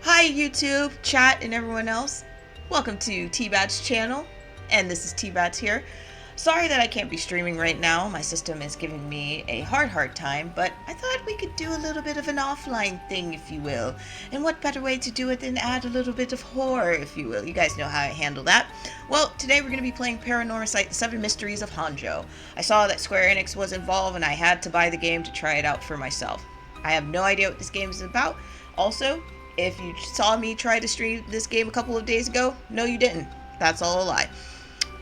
Hi YouTube, chat, and everyone else. Welcome to T-Bat's channel, and this is T-Bat here. Sorry that I can't be streaming right now. My system is giving me a hard time, but I thought we could do a little bit of an offline thing, if you will. And what better way to do it than add a little bit of horror, if you will. You guys know how I handle that. Well, today we're going to be playing Paranormasight, Seven Mysteries of Honjo. I saw that Square Enix was involved, and I had to buy the game to try it out for myself. I have no idea what this game is about. Also, if you saw me try to stream this game a couple of days ago, no you didn't. That's all a lie.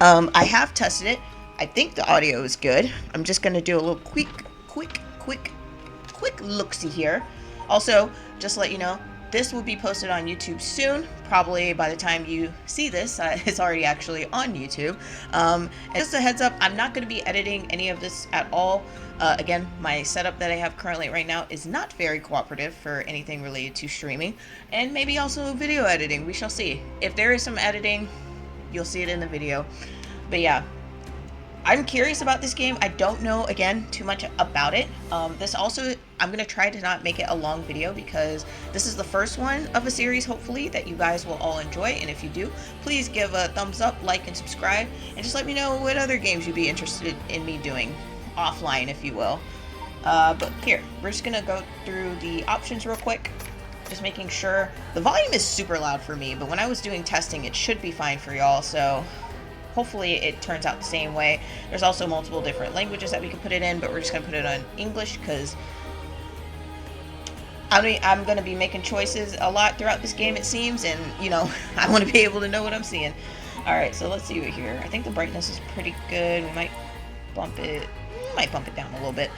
I have tested it. I think the audio is good. I'm just going to do a little quick look-see here. Also, just to let you know, this will be posted on YouTube soon. Probably by the time you see this, it's already actually on YouTube. And just a heads up, I'm not going to be editing any of this at all. Again, my setup that I have currently right now is not very cooperative for anything related to streaming, and maybe also video editing. We shall see. If there is some editing, you'll see it in the video. But yeah, I'm curious about this game. I don't know, again, too much about it. This also, I'm going to try to not make it a long video because this is the first one of a series, hopefully, that you guys will all enjoy. And if you do, please give a thumbs up, like, and subscribe. And just let me know what other games you'd be interested in me doing offline, if you will. But here, we're just going to go through the options real quick. Just making sure. The volume is super loud for me, but when I was doing testing, it should be fine for y'all. So hopefully it turns out the same way. There's also multiple different languages that we can put it in, but we're just going to put it on English because I'm going to be making choices a lot throughout this game, it seems, and, you know, I want to be able to know what I'm seeing. Alright, so let's see what here. I think the brightness is pretty good. We might bump it down a little bit.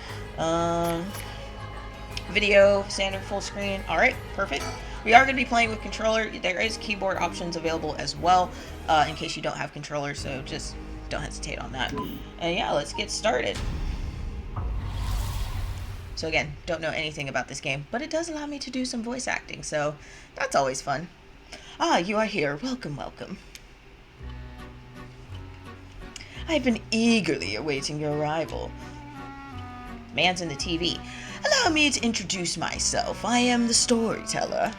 Video, standard full screen. Alright, perfect. We are going to be playing with controller. There is keyboard options available as well, in case you don't have controller, so just don't hesitate on that. And yeah, let's get started. So again, don't know anything about this game, but it does allow me to do some voice acting, so that's always fun. Ah, you are here. Welcome, welcome. I've been eagerly awaiting your arrival. Man's in the TV. Allow me to introduce myself. I am the storyteller.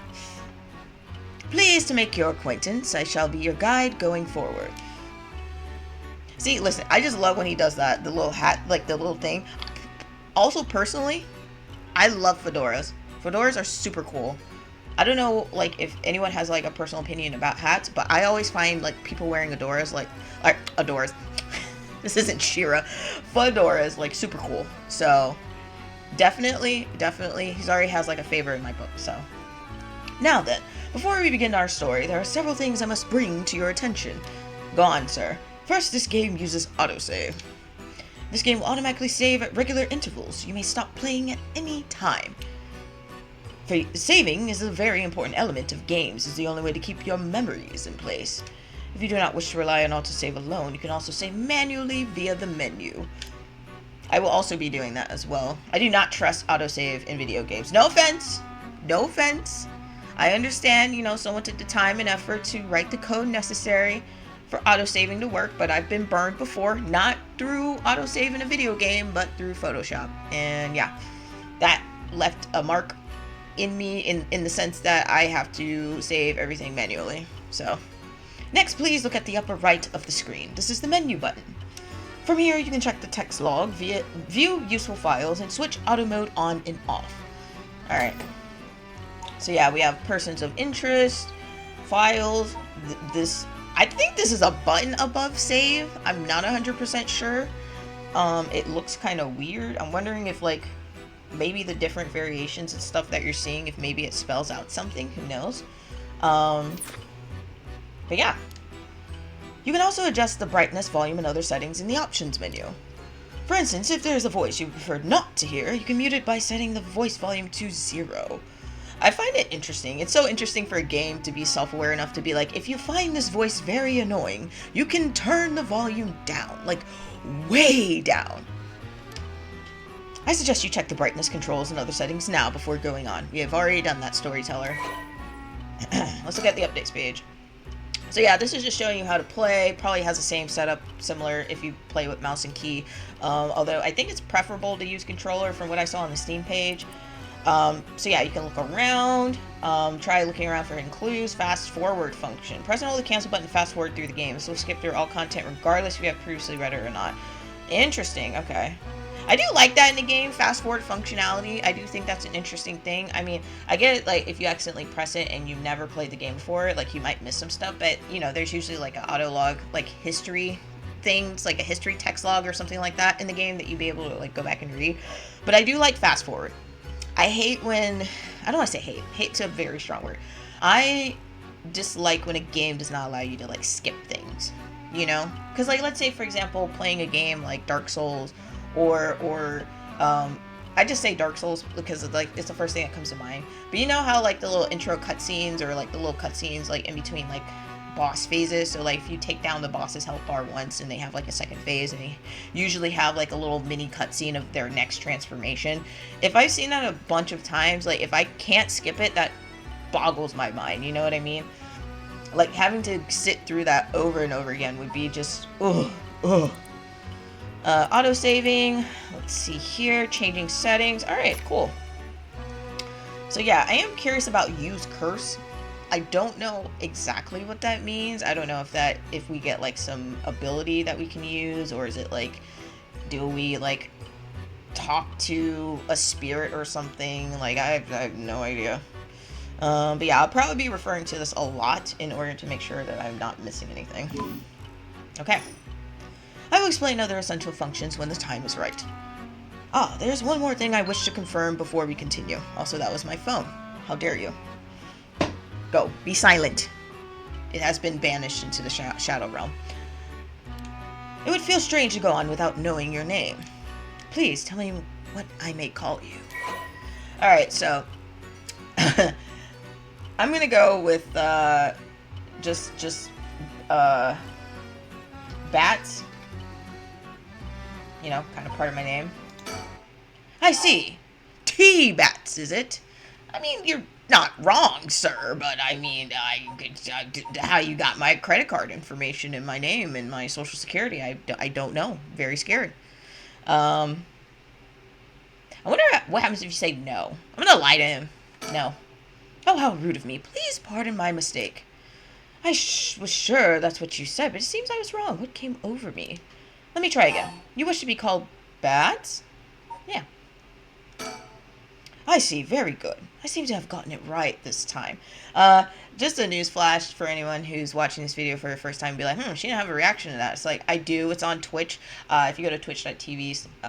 Pleased to make your acquaintance. I shall be your guide going forward. See, listen, I just love when he does that. The little hat, like the little thing. Also, personally, I love fedoras. Fedoras are super cool. I don't know, like, if anyone has, like, a personal opinion about hats, but I always find, like, people wearing fedoras, like fedoras. This isn't Shira. Fedoras, like, super cool. So, definitely, he already has, like, a favor in my book, so. Now then, before we begin our story, there are several things I must bring to your attention. Go on, sir. First, this game uses autosave. This game will automatically save at regular intervals. You may stop playing at any time. Saving is a very important element of games. It's the only way to keep your memories in place. If you do not wish to rely on autosave alone, you can also save manually via the menu. I will also be doing that as well. I do not trust autosave in video games. No offense! No offense! I understand, you know, someone took the time and effort to write the code necessary for autosaving to work, but I've been burned before, not through autosave in a video game, but through Photoshop. And yeah, that left a mark in me in the sense that I have to save everything manually. So, next, please look at the upper right of the screen. This is the menu button. From here, you can check the text log, view useful files, and switch auto mode on and off. Alright. So yeah, we have persons of interest, files, I think this is a button above save. I'm not 100% sure. It looks kind of weird. I'm wondering if, like, maybe the different variations and stuff that you're seeing, if maybe it spells out something. Who knows? But yeah. You can also adjust the brightness, volume, and other settings in the options menu. For instance, if there is a voice you prefer not to hear, you can mute it by setting the voice volume to 0. I find it interesting. It's so interesting for a game to be self-aware enough to be like, if you find this voice very annoying, you can turn the volume down, like, way down. I suggest you check the brightness controls and other settings now before going on. We have already done that, storyteller. Let's look at the updates page. So yeah, this is just showing you how to play. Probably has the same setup, similar if you play with mouse and key. Although I think it's preferable to use controller from what I saw on the Steam page. So yeah, you can look around. Try looking around for hidden clues. Fast forward function. Press and hold the cancel button to fast forward through the game. This will skip through all content regardless if you have previously read it or not. Interesting. Okay. I do like that in the game, fast forward functionality. I do think that's an interesting thing. I mean, I get it, like, if you accidentally press it and you've never played the game before, like, you might miss some stuff, but, you know, there's usually, like, an auto log, like, history things, like a history text log or something like that in the game that you'd be able to, like, go back and read. But I do like fast forward. I hate when, I don't want to say hate. Hate's a very strong word. I dislike when a game does not allow you to, like, skip things, you know? Because, like, let's say, for example, playing a game like Dark Souls or I just say Dark Souls because it's, like, it's the first thing that comes to mind. But you know how, like, the little intro cutscenes or, like, the little cutscenes, like, in between, like, boss phases. So, like, if you take down the boss's health bar once and they have, like, a second phase and they usually have, like, a little mini cutscene of their next transformation. If I've seen that a bunch of times, like, if I can't skip it, that boggles my mind. You know what I mean? Like, having to sit through that over and over again would be just, ugh. Auto saving. Let's see here. Changing settings. Alright, cool. So yeah, I am curious about use curse. I don't know exactly what that means. I don't know if we get, like, some ability that we can use, or is it, like, do we, like, talk to a spirit or something? Like, I have no idea. But yeah, I'll probably be referring to this a lot in order to make sure that I'm not missing anything. Okay. I will explain other essential functions when the time is right. Ah, there's one more thing I wish to confirm before we continue. Also, that was my phone. How dare you. Go. Be silent. It has been banished into the shadow realm. It would feel strange to go on without knowing your name. Please tell me what I may call you. Alright, so I'm gonna go with just Bats. You know, kind of part of my name. I see. T-Bats, is it? I mean, you're not wrong, sir, but I mean, how you got my credit card information and my name and my social security, I don't know. Very scared. I wonder what happens if you say no. I'm gonna lie to him. No. Oh, how rude of me. Please pardon my mistake. I was sure that's what you said, but it seems I was wrong. What came over me? Let me try again. You wish to be called Bats? Yeah. I see. Very good. I seem to have gotten it right this time. Just a news flash for anyone who's watching this video for the first time and be like, she didn't have a reaction to that. It's like, I do. It's on Twitch. If you go to twitch.tv /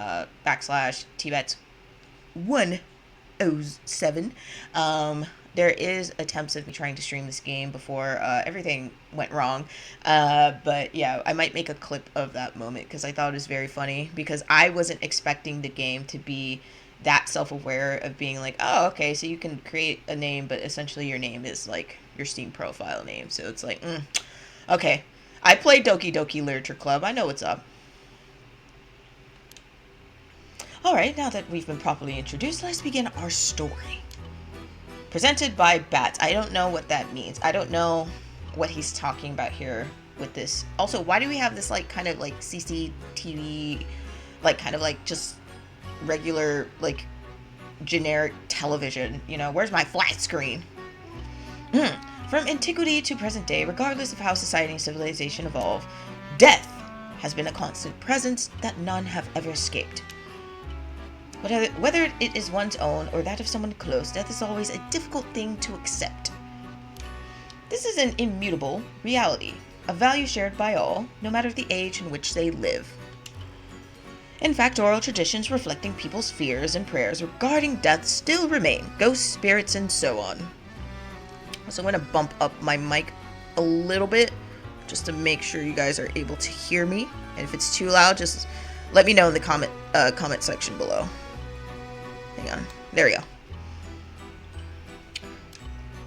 TBATS107, there is attempts of me trying to stream this game before everything went wrong. But yeah, I might make a clip of that moment because I thought it was very funny because I wasn't expecting the game to be that self-aware of being like, oh, okay, so you can create a name, but essentially your name is like your Steam profile name. So it's like, okay. I play Doki Doki Literature Club. I know what's up. Alright, now that we've been properly introduced, let's begin our story. Presented by Bats. I don't know what that means. I don't know what he's talking about here with this. Also, why do we have this, like, kind of, like, CCTV, like, kind of, like, just regular, like, generic television? You know, where's my flat screen? From antiquity to present day, regardless of how society and civilization evolve, death has been a constant presence that none have ever escaped. Whether it is one's own or that of someone close, death is always a difficult thing to accept. This is an immutable reality, a value shared by all, no matter the age in which they live. In fact, oral traditions reflecting people's fears and prayers regarding death still remain, ghosts, spirits, and so on. So I'm going to bump up my mic a little bit, just to make sure you guys are able to hear me. And if it's too loud, just let me know in the comment section below. Hang on. There we go.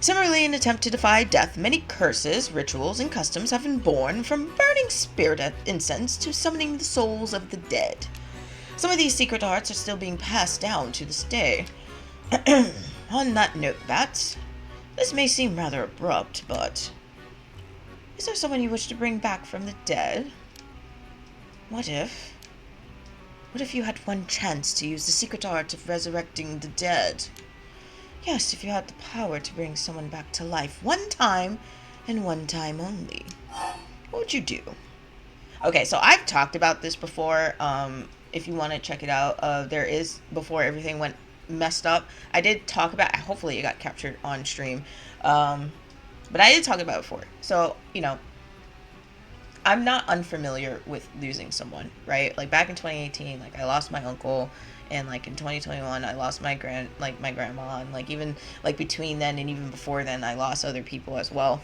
Similarly, in an attempt to defy death, many curses, rituals, and customs have been born, from burning spirit incense to summoning the souls of the dead. Some of these secret arts are still being passed down to this day. On that note, Bats, this may seem rather abrupt, but is there someone you wish to bring back from the dead? What if you had one chance to use the secret art of resurrecting the dead? Yes, if you had the power to bring someone back to life one time and one time only, what would you do? Okay, so I've talked about this before. If you want to check it out, there is, before everything went messed up, I did talk about, hopefully it got captured on stream. But I did talk about it before. So, I'm not unfamiliar with losing someone, right? Like back in 2018, like I lost my uncle, and like in 2021 I lost my grandma, and like even like between then and even before then I lost other people as well.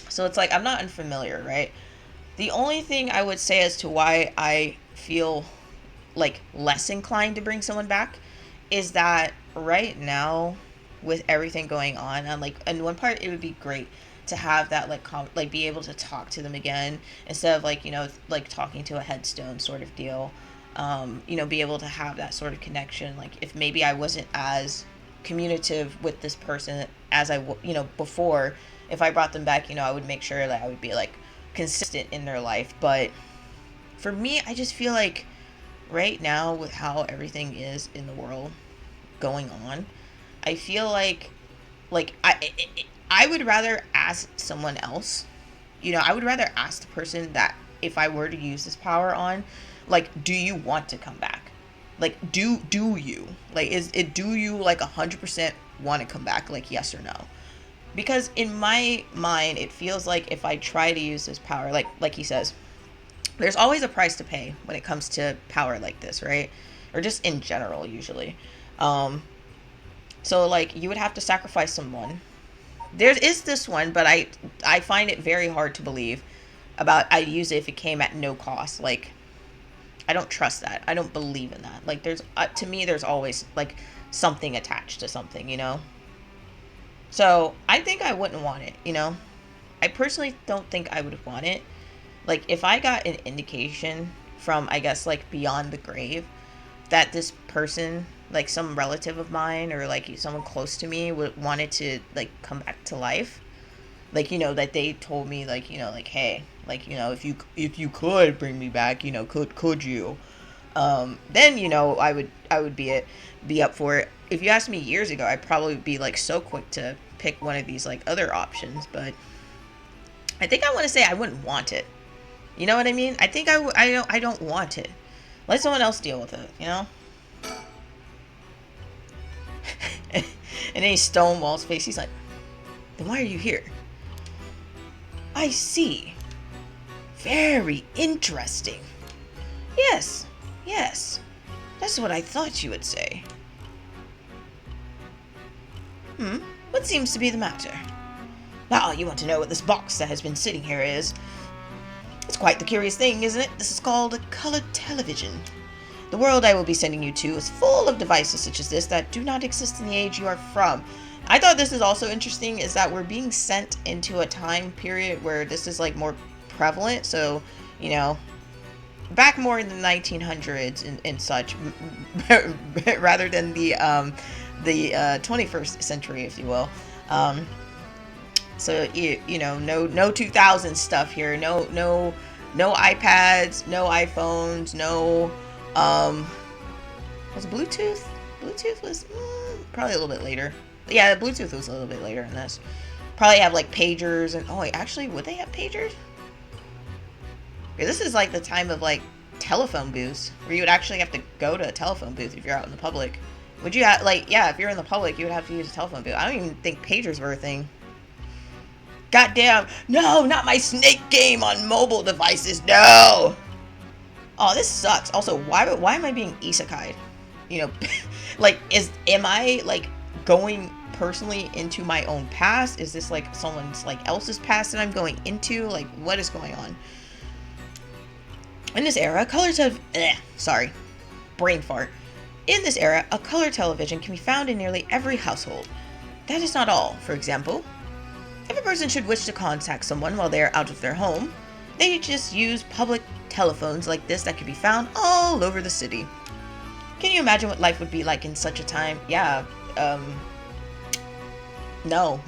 So it's like I'm not unfamiliar, right? The only thing I would say as to why I feel like less inclined to bring someone back is that right now, with everything going on, and like, and one part, it would be great to have that like like be able to talk to them again, instead of like, like talking to a headstone sort of deal. Be able to have that sort of connection, like if maybe I wasn't as communicative with this person as before, if I brought them back, I would make sure that I would be like consistent in their life. But for me, I just feel like right now, with how everything is in the world going on, I feel like I would rather ask someone else. I would rather ask the person that, if I were to use this power on, like, do you want to come back? Like, do you, like, is it, do you like 100% want to come back? Like, yes or no? Because in my mind, it feels like if I try to use this power, like he says, there's always a price to pay when it comes to power like this, right? Or just in general, usually. So like you would have to sacrifice someone. There is this one, but I find it very hard to believe about I'd use it if it came at no cost. Like, I don't trust that. I don't believe in that. Like, there's to me, there's always like something attached to something. So I think I wouldn't want it. I personally don't think I would want it. Like, if I got an indication from, I guess, like beyond the grave, that this person, like some relative of mine or like someone close to me, wanted to like come back to life, like, that they told me, like, like, hey, like, if you could bring me back, could you, then, I would be up for it. If you asked me years ago, I'd probably be like so quick to pick one of these like other options, but I think I want to say I wouldn't want it. You know what I mean? I think I don't want it. Let someone else deal with it. And then he stonewalls face. He's like, then why are you here? I see. Very interesting. Yes, yes. That's what I thought you would say. What seems to be the matter? Now, you want to know what this box that has been sitting here is? It's quite the curious thing, isn't it? This is called a colored television. The world I will be sending you to is full of devices such as this that do not exist in the age you are from. I thought this is also interesting, is that we're being sent into a time period where this is like more prevalent. So, back more in the 1900s and such, rather than the 21st century, if you will. So no 2000 stuff here. No iPads, no iPhones, no was Bluetooth. Bluetooth was probably a little bit later. Yeah, Bluetooth was a little bit later in this. Probably have like pagers and wait, actually, would they have pagers? Yeah, this is like the time of like telephone booths, where you would actually have to go to a telephone booth if you're out in the public. Would you have if you're in the public, you would have to use a telephone booth. I don't even think pagers were a thing. Goddamn, no, not my Snake game on mobile devices, no! Oh, this sucks. Also, why am I being isekai'd? Like, am I, like, going personally into my own past? Is this, like, someone's, like, else's past that I'm going into? Like, what is going on? In this era, brain fart. In this era, a color television can be found in nearly every household. That is not all. For example, if a person should wish to contact someone while they are out of their home, they just use public telephones like this that can be found all over the city. Can you imagine what life would be like in such a time? Yeah, no.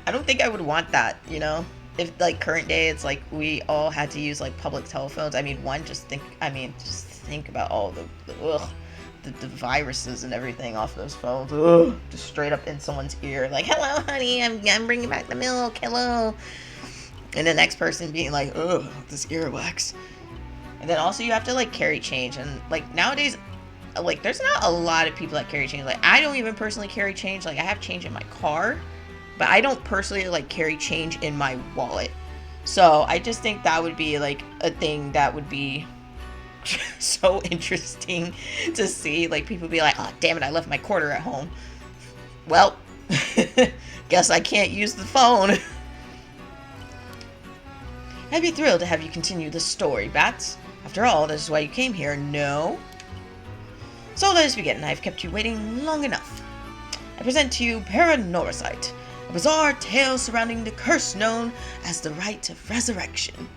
I don't think I would want that, If, like, current day, it's like we all had to use, like, public telephones. I mean, just think about all the the viruses and everything off those phones. Ugh, just straight up in someone's ear, like, "Hello, honey, I'm bringing back the milk. Hello," and the next person being like, "Ugh, this earwax." And then also you have to like carry change, and like nowadays, like there's not a lot of people that carry change. Like I don't even personally carry change. Like I have change in my car, but I don't personally like carry change in my wallet. So I just think that would be like a thing that would be so interesting to see. Like people be like, "Oh damn it, I left my quarter at home. Well, guess I can't use the phone." I'd be thrilled to have you continue the story, Bats. After all, this is why you came here, no? So let us begin. I've kept you waiting long enough. I present to you Paranormasight, a bizarre tale surrounding the curse known as the Rite of Resurrection.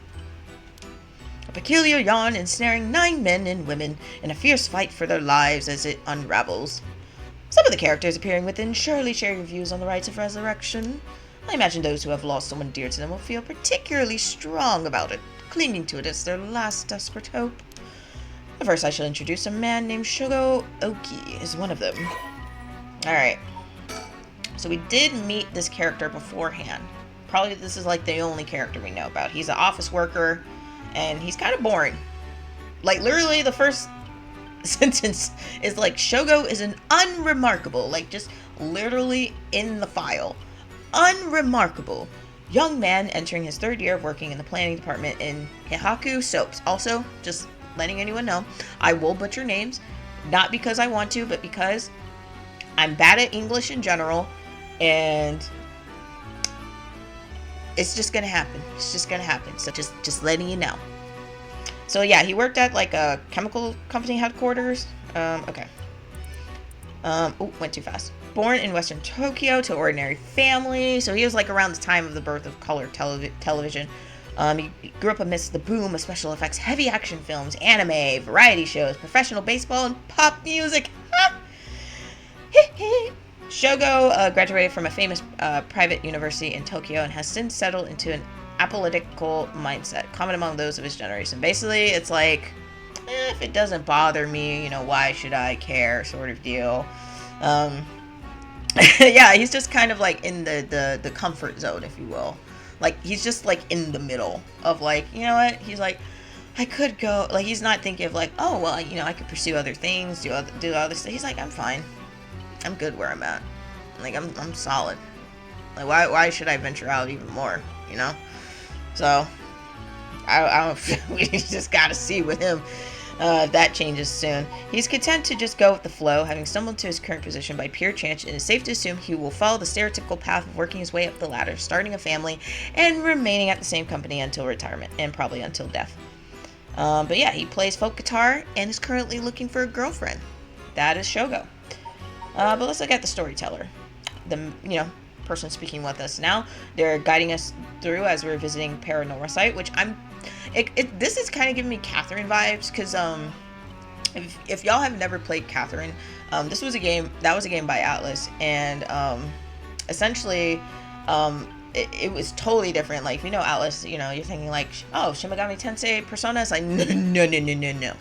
A peculiar yarn ensnaring 9 men and women in a fierce fight for their lives as it unravels. Some of the characters appearing within surely share your views on the Rite of Resurrection. I imagine those who have lost someone dear to them will feel particularly strong about it, clinging to it as their last desperate hope. But first I shall introduce a man named Shogo Oki is one of them. Alright. So we did meet this character beforehand. Probably this is like the only character we know about. He's an office worker, and he's kind of boring. Like literally the first sentence is like, Shogo is an unremarkable, like just literally in the file. Unremarkable young man entering his 3rd year of working in the planning department in Hihaku Soaps. Also, just letting anyone know, I will butcher names, not because I want to, but because I'm bad at English in general, and it's just gonna happen. It's just gonna happen. So just letting you know. So yeah, he worked at like a chemical company headquarters. Okay. Went too fast. Born in Western Tokyo to ordinary family, so he was like around the time of the birth of color television. He grew up amidst the boom of special effects, heavy action films, anime, variety shows, professional baseball, and pop music. Shogo graduated from a famous private university in Tokyo and has since settled into an apolitical mindset, common among those of his generation. Basically, it's like, if it doesn't bother me, why should I care, sort of deal. Yeah, he's just kind of like in the comfort zone, if you will. Like, he's just like in the middle of like, you know what? He's like, I could go, like, he's not thinking of like, oh, well, I could pursue other things, do other stuff. He's like, I'm fine. I'm good where I'm at. Like, I'm solid. Like, why should I venture out even more, So, I don't, we just gotta see with him. That changes soon. He's content to just go with the flow, having stumbled to his current position by pure chance, and it's safe to assume he will follow the stereotypical path of working his way up the ladder, starting a family, and remaining at the same company until retirement, and probably until death. But yeah, he plays folk guitar, and is currently looking for a girlfriend. That is Shogo. But let's look at the storyteller. The, person speaking with us now. They're guiding us through as we're visiting Paranormasight, which this is kind of giving me Catherine vibes, because if y'all have never played Catherine, this was a game by Atlas, and essentially it was totally different. Like, Atlas, you're thinking like, oh, Shin Megami Tensei Persona. It's like, no.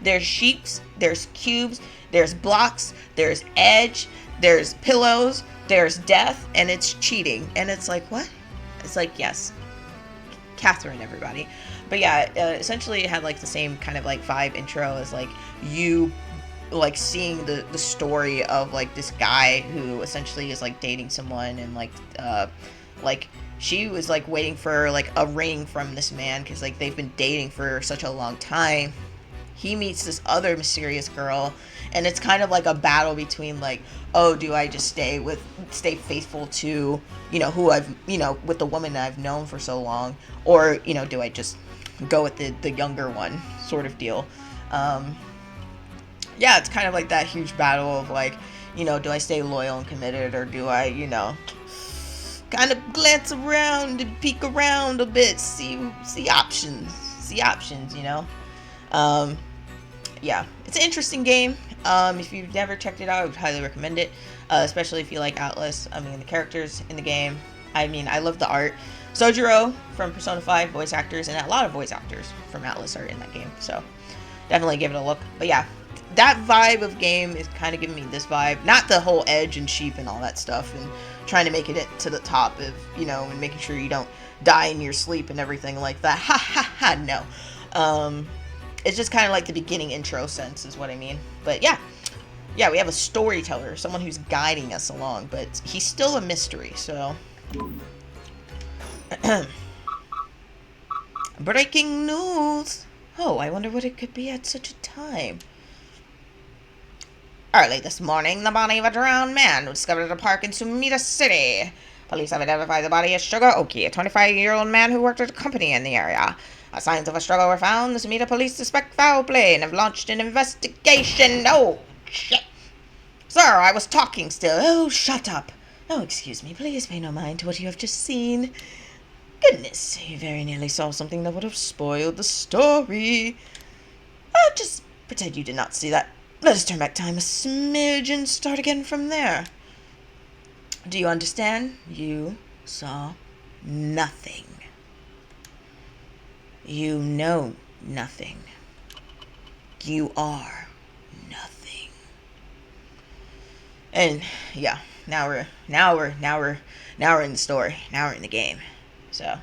There's sheeps, there's cubes, there's blocks, there's edge, there's pillows, there's death, and it's cheating. And it's like, what? It's like, yes, Catherine, everybody. But yeah, essentially it had like the same kind of like vibe intro as like you like seeing the story of like this guy who essentially is like dating someone, and like she was like waiting for like a ring from this man because like they've been dating for such a long time. He meets this other mysterious girl, and it's kind of like a battle between like, oh, do I just stay faithful to, who I've, with the woman that I've known for so long, or, do I just go with the younger one, sort of deal. Yeah, it's kind of like that huge battle of like, do I stay loyal and committed, or do I, kind of glance around and peek around a bit, see options, yeah, it's an interesting game. If you've never checked it out, I would highly recommend it, especially if you like Atlas. I mean, the characters in the game, I love the art. Sojiro from Persona 5, voice actors, and a lot of voice actors from Atlas are in that game, so definitely give it a look. But yeah, that vibe of game is kind of giving me this vibe. Not the whole edge and sheep and all that stuff, and trying to make it to the top of, you know, and making sure you don't die in your sleep and everything like that. Ha ha ha, no. It's just kind of like the beginning intro sense is what I mean. But yeah, we have a storyteller, someone who's guiding us along, but he's still a mystery, so. Breaking news! Oh, I wonder what it could be at such a time. Early this morning, the body of a drowned man was discovered at a park in Sumida City. Police have identified the body as Sugar Oki, a 25-year-old man who worked at a company in the area. As signs of a struggle were found, the Sumida police suspect foul play and have launched an investigation. Oh, shit. Sir, I was talking still. Oh, shut up. Oh, excuse me. Please pay no mind to what you have just seen. Goodness, you very nearly saw something that would have spoiled the story. Oh, just pretend you did not see that. Let us turn back time a smidge and start again from there. Do you understand? You saw nothing. You know nothing. You are nothing. And yeah, now we're in the story. Now we're in the game. So,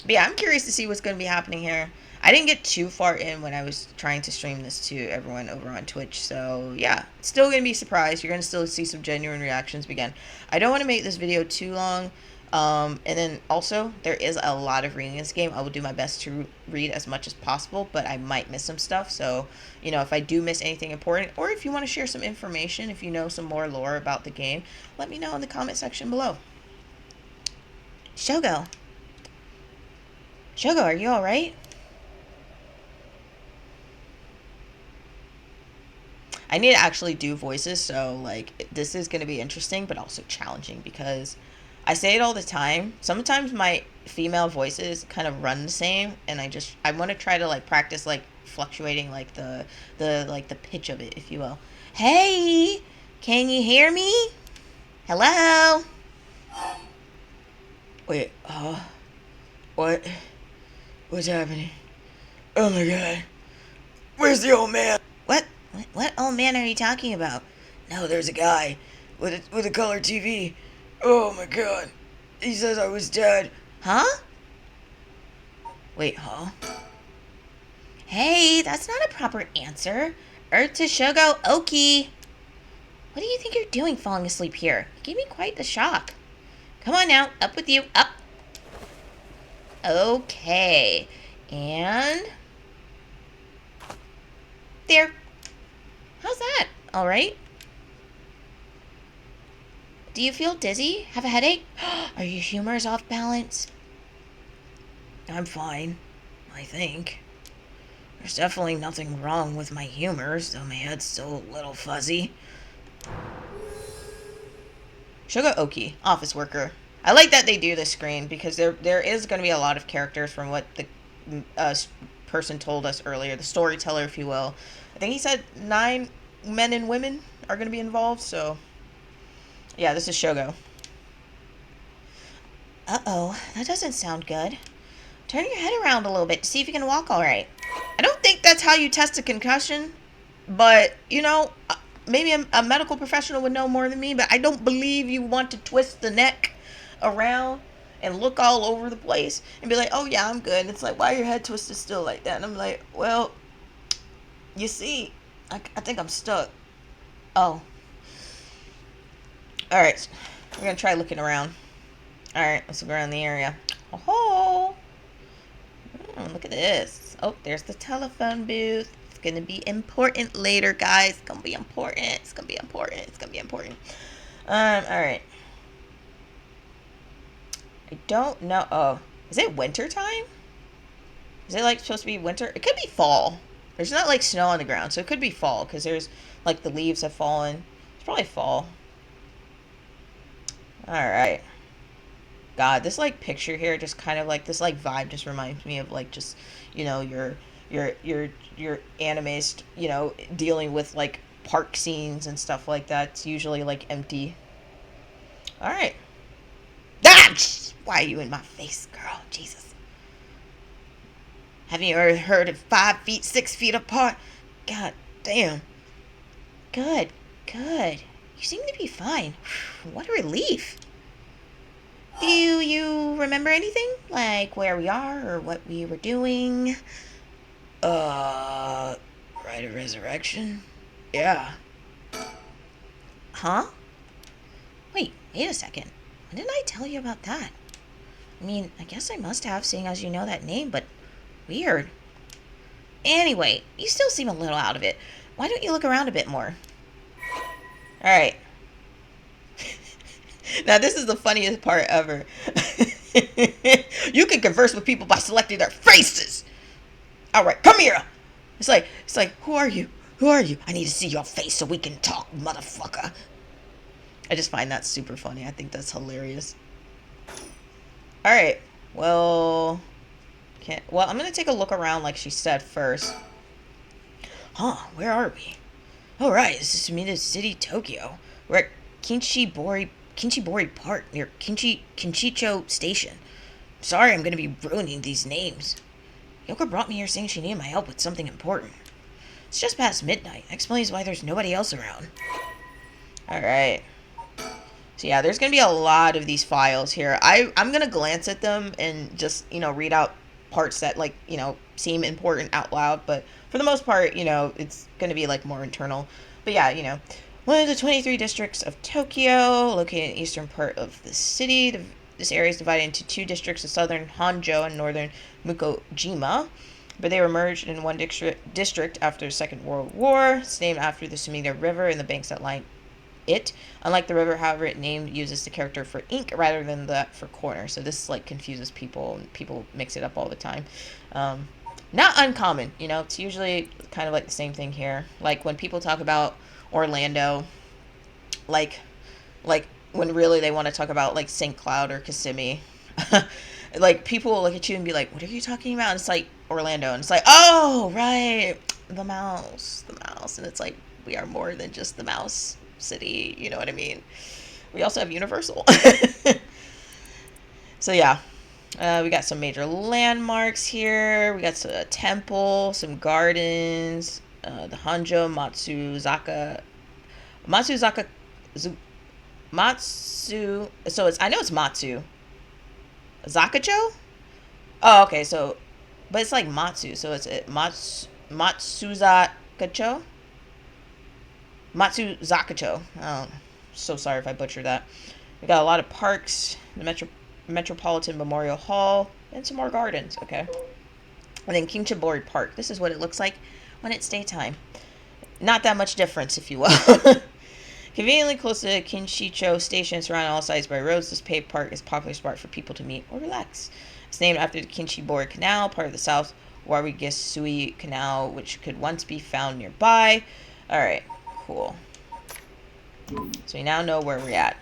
but yeah, I'm curious to see what's going to be happening here. I didn't get too far in when I was trying to stream this to everyone over on Twitch. So yeah, it's still going to be surprised. You're going to still see some genuine reactions begin. I don't want to make this video too long. And then also, there is a lot of reading in this game. I will do my best to read as much as possible, but I might miss some stuff. So, you know, if I do miss anything important, or if you want to share some information, if you know some more lore about the game, let me know in the comment section below. Shogo, are you alright? I need to actually do voices, so, like, this is going to be interesting, but also challenging, because I say it all the time. Sometimes my female voices kind of run the same, and I want to try to, like, practice, like, fluctuating, like, the pitch of it, if you will. Hey! Can you hear me? Hello? Wait, what's happening? Oh my god. Where's the old man? What old man are you talking about? No, there's a guy with a color TV. Oh my god. He says I was dead. Huh? Wait, huh? Hey, that's not a proper answer. Earth to Shogo Oki. What do you think you're doing falling asleep here? You gave me quite the shock. Come on now, up with you, up. Okay. And there. How's that? All right. Do you feel dizzy? Have a headache? Are your humors off balance? I'm fine, I think. There's definitely nothing wrong with my humors, though my head's still a little fuzzy. Sugar Oki, office worker. I like that they do this screen, because there is going to be a lot of characters from what the person told us earlier, the storyteller, if you will. I think he said 9 men and women are going to be involved, so yeah, this is Shogo. Uh-oh, that doesn't sound good. Turn your head around a little bit to see if you can walk all right. I don't think that's how you test a concussion, but, you know, maybe a medical professional would know more than me, but I don't believe you want to twist the neck around and look all over the place and be like, oh yeah, I'm good. And it's like, why are your head twisted still like that? And I'm like, well, you see, I think I'm stuck. Oh. Alright, we're going to try looking around. Alright, let's look around the area. Oh, look at this. Oh, there's the telephone booth. It's going to be important later, guys. It's going to be important. It's going to be important. It's going to be important. Alright. I don't know. Oh, is it winter time? Is it, like, supposed to be winter? It could be fall. There's not, like, snow on the ground, so it could be fall, because there's, like, the leaves have fallen. It's probably fall. Alright. God, this, like, picture here just kind of, like, this, like, vibe just reminds me of, like, just, you know, your animes, you know, dealing with, like, park scenes and stuff like that. It's usually, like, empty. Alright. Ah! Why are you in my face, girl? Jesus. Haven't you ever heard of 5 feet, 6 feet apart? God damn. Good. Good. You seem to be fine. What a relief. Do you remember anything? Like where we are or what we were doing? Rite of Resurrection? Yeah. Huh? Wait a second. When did I tell you about that? I mean, I guess I must have, seeing as you know that name, but weird. Anyway, you still seem a little out of it. Why don't you look around a bit more? Alright. Now, this is the funniest part ever. You can converse with people by selecting their faces. Alright, come here. It's like, who are you? Who are you? I need to see your face so we can talk, motherfucker. I just find that super funny. I think that's hilarious. Alright. Well, I'm going to take a look around like she said first. Huh, where are we? Alright, this is Sumida City, Tokyo. We're at Kinchibori Park, near Kinchicho Station. Sorry I'm going to be ruining these names. Yoko brought me here saying she needed my help with something important. It's just past midnight. That explains why there's nobody else around. Alright. So yeah, there's going to be a lot of these files here. I'm going to glance at them and just, read out parts that, seem important out loud. But for the most part, it's going to be, more internal. But yeah, one of the 23 districts of Tokyo, located in the eastern part of the city. This area is divided into two districts of southern Honjo and northern Mukojima. But they were merged in one district after the Second World War. It's named after the Sumida River and the banks that line it. Unlike the river, however, its name uses the character for ink rather than that for corner. So this confuses people, and people mix it up all the time. Not uncommon, it's usually kind of like the same thing here. Like when people talk about Orlando, like when really they want to talk about like St. Cloud or Kissimmee. Like people will look at you and be like, what are you talking about? And it's like Orlando, and it's like, oh right, the mouse. And it's like, we are more than just the mouse city, you know what I mean? We also have Universal. So yeah, we got some major landmarks here. We got a temple, some gardens, the Honjo Matsu. So I know it's Matsu Zakacho. Oh, okay. So, but it's like Matsu. So it's Matsuzakacho. Matsu Zakacho. Oh, so sorry if I butchered that. We got a lot of parks, the Metropolitan Memorial Hall, and some more gardens. Okay. And then Kinchibori Park. This is what it looks like when it's daytime. Not that much difference, if you will. Conveniently close to Kinshicho Station, surrounded on all sides by roads, this paved park is a popular spot for people to meet or relax. It's named after the Kinchibori Canal, part of the South Warigisui Canal, which could once be found nearby. Alright, cool. So we now know where we're at.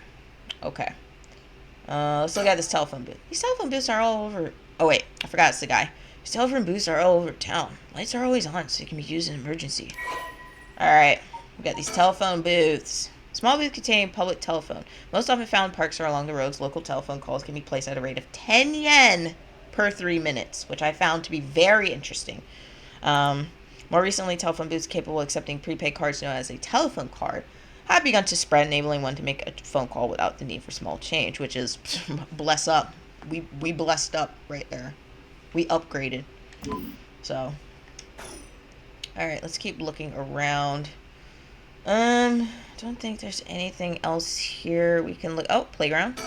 Okay. Let's look at this telephone booth. These telephone booths are all over... Oh, wait. I forgot it's the guy. These telephone booths are all over town. Lights are always on, so they can be used in an emergency. Alright. We got these telephone booths. Small booth containing public telephone. Most often found in parks or along the roads. Local telephone calls can be placed at a rate of 10 yen per 3 minutes, which I found to be very interesting. More recently, telephone booths capable of accepting prepaid cards known as a telephone card have begun to spread, enabling one to make a phone call without the need for small change, which is bless up. We blessed up right there. We upgraded. So, all right, let's keep looking around. Don't think there's anything else here we can look. Oh, playground.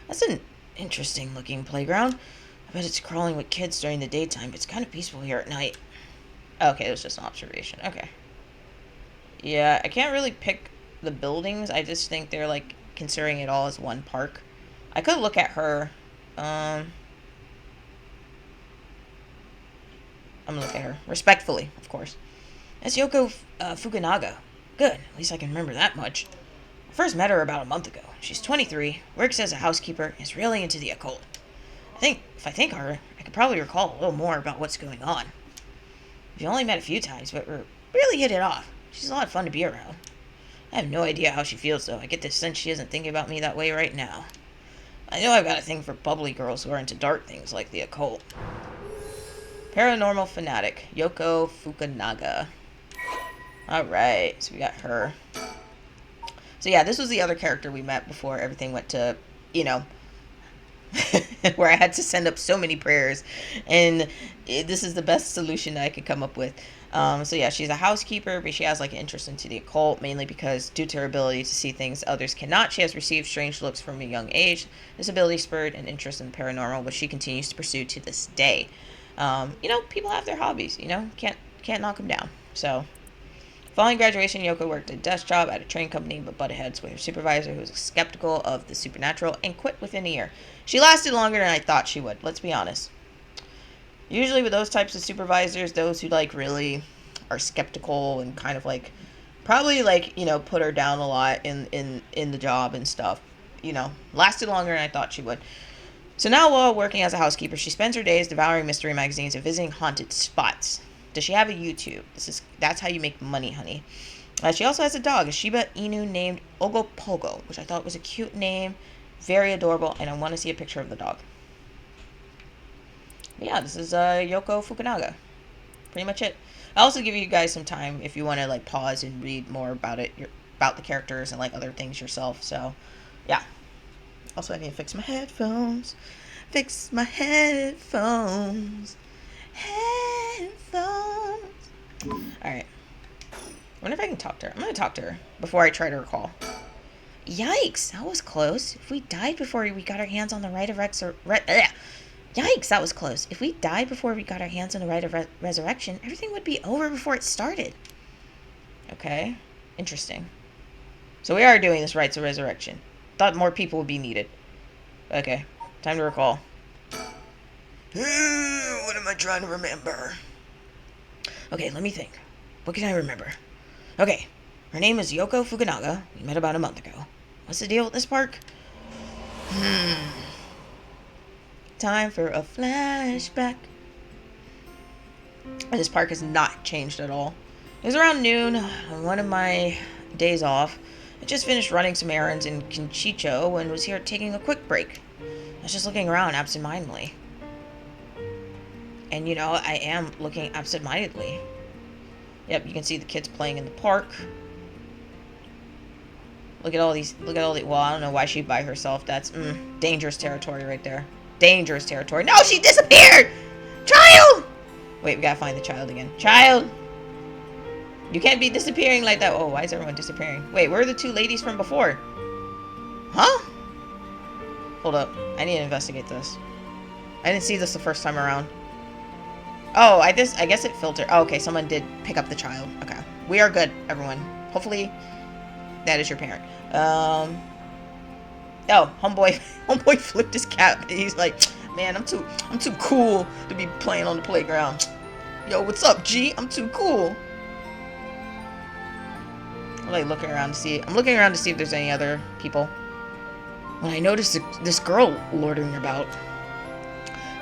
That's an interesting looking playground. I bet it's crawling with kids during the daytime. It's kind of peaceful here at night. Okay, it was just an observation. Okay. Yeah, I can't really pick the buildings. I just think they're like considering it all as one park. I could look at her. I'm gonna look at her respectfully, of course. That's Yoko Fukunaga. Good, at least I can remember that much. I first met her about a month ago. She's 23, works as a housekeeper, and is really into the occult. If I think of her, I could probably recall a little more about what's going on. We've only met a few times, but we're really hit it off. She's a lot of fun to be around. I have no idea how she feels, though. I get the sense she isn't thinking about me that way right now. I know I've got a thing for bubbly girls who are into dark things like the occult. Paranormal fanatic, Yoko Fukunaga. Alright, so we got her. So yeah, this was the other character we met before everything went to, you know, where I had to send up so many prayers. And this is the best solution I could come up with. So yeah, she's a housekeeper, but she has like an interest into the occult, mainly because due to her ability to see things others cannot, she has received strange looks from a young age. This ability spurred an interest in the paranormal, which she continues to pursue to this day. You know, people have their hobbies, you know, can't knock them down. So following graduation, Yoko worked a desk job at a train company, but butted heads with her supervisor, who was skeptical of the supernatural, and quit within a year. She lasted longer than I thought she would, let's be honest. Usually with those types of supervisors, those who, like, really are skeptical and kind of, like, probably, like, you know, put her down a lot in the job and stuff, you know, lasted longer than I thought she would. So now, while working as a housekeeper, she spends her days devouring mystery magazines and visiting haunted spots. Does she have a YouTube? That's how you make money, honey. She also has a dog, a Shiba Inu named Ogopogo, which I thought was a cute name, very adorable, and I want to see a picture of the dog. But yeah, this is Yoko Fukunaga. Pretty much it. I'll also give you guys some time if you want to like pause and read more about it, about the characters and like other things yourself. So, yeah. Also, I need to fix my headphones. Fix my headphones. Headphones. Alright. I wonder if I can talk to her. I'm going to talk to her before I try to recall. Yikes, that was close. If we died before we got our hands on the right of Yikes, that was close. If we died before we got our hands on the right of resurrection, everything would be over before it started. Okay. Interesting. So we are doing this rites of resurrection. Thought more people would be needed. Okay. Time to recall. What am I trying to remember? Okay, let me think. What can I remember? Okay. Her name is Yoko Fukunaga. We met about a month ago. What's the deal with this park? Time for a flashback. This park has not changed at all. It was around noon on one of my days off. I just finished running some errands in Kinchicho and was here taking a quick break. I was just looking around absentmindedly. And you know, I am looking absentmindedly. Yep, you can see the kids playing in the park. Look at all these, well, I don't know why she's by herself. That's, dangerous territory right there. Dangerous territory. No, she disappeared! Child! Wait, we gotta find the child again. Child! You can't be disappearing like that. Oh, why is everyone disappearing? Wait, where are the two ladies from before? Huh? Hold up. I need to investigate this. I didn't see this the first time around. Oh, I guess it filtered. Oh, okay, someone did pick up the child. Okay. We are good, everyone. Hopefully, that is your parent. Oh, homeboy flipped his cap. He's like, man, I'm too cool to be playing on the playground. Yo, what's up, G? I'm too cool. I'm like looking around to see. I'm looking around to see if there's any other people. When I noticed this girl loitering about.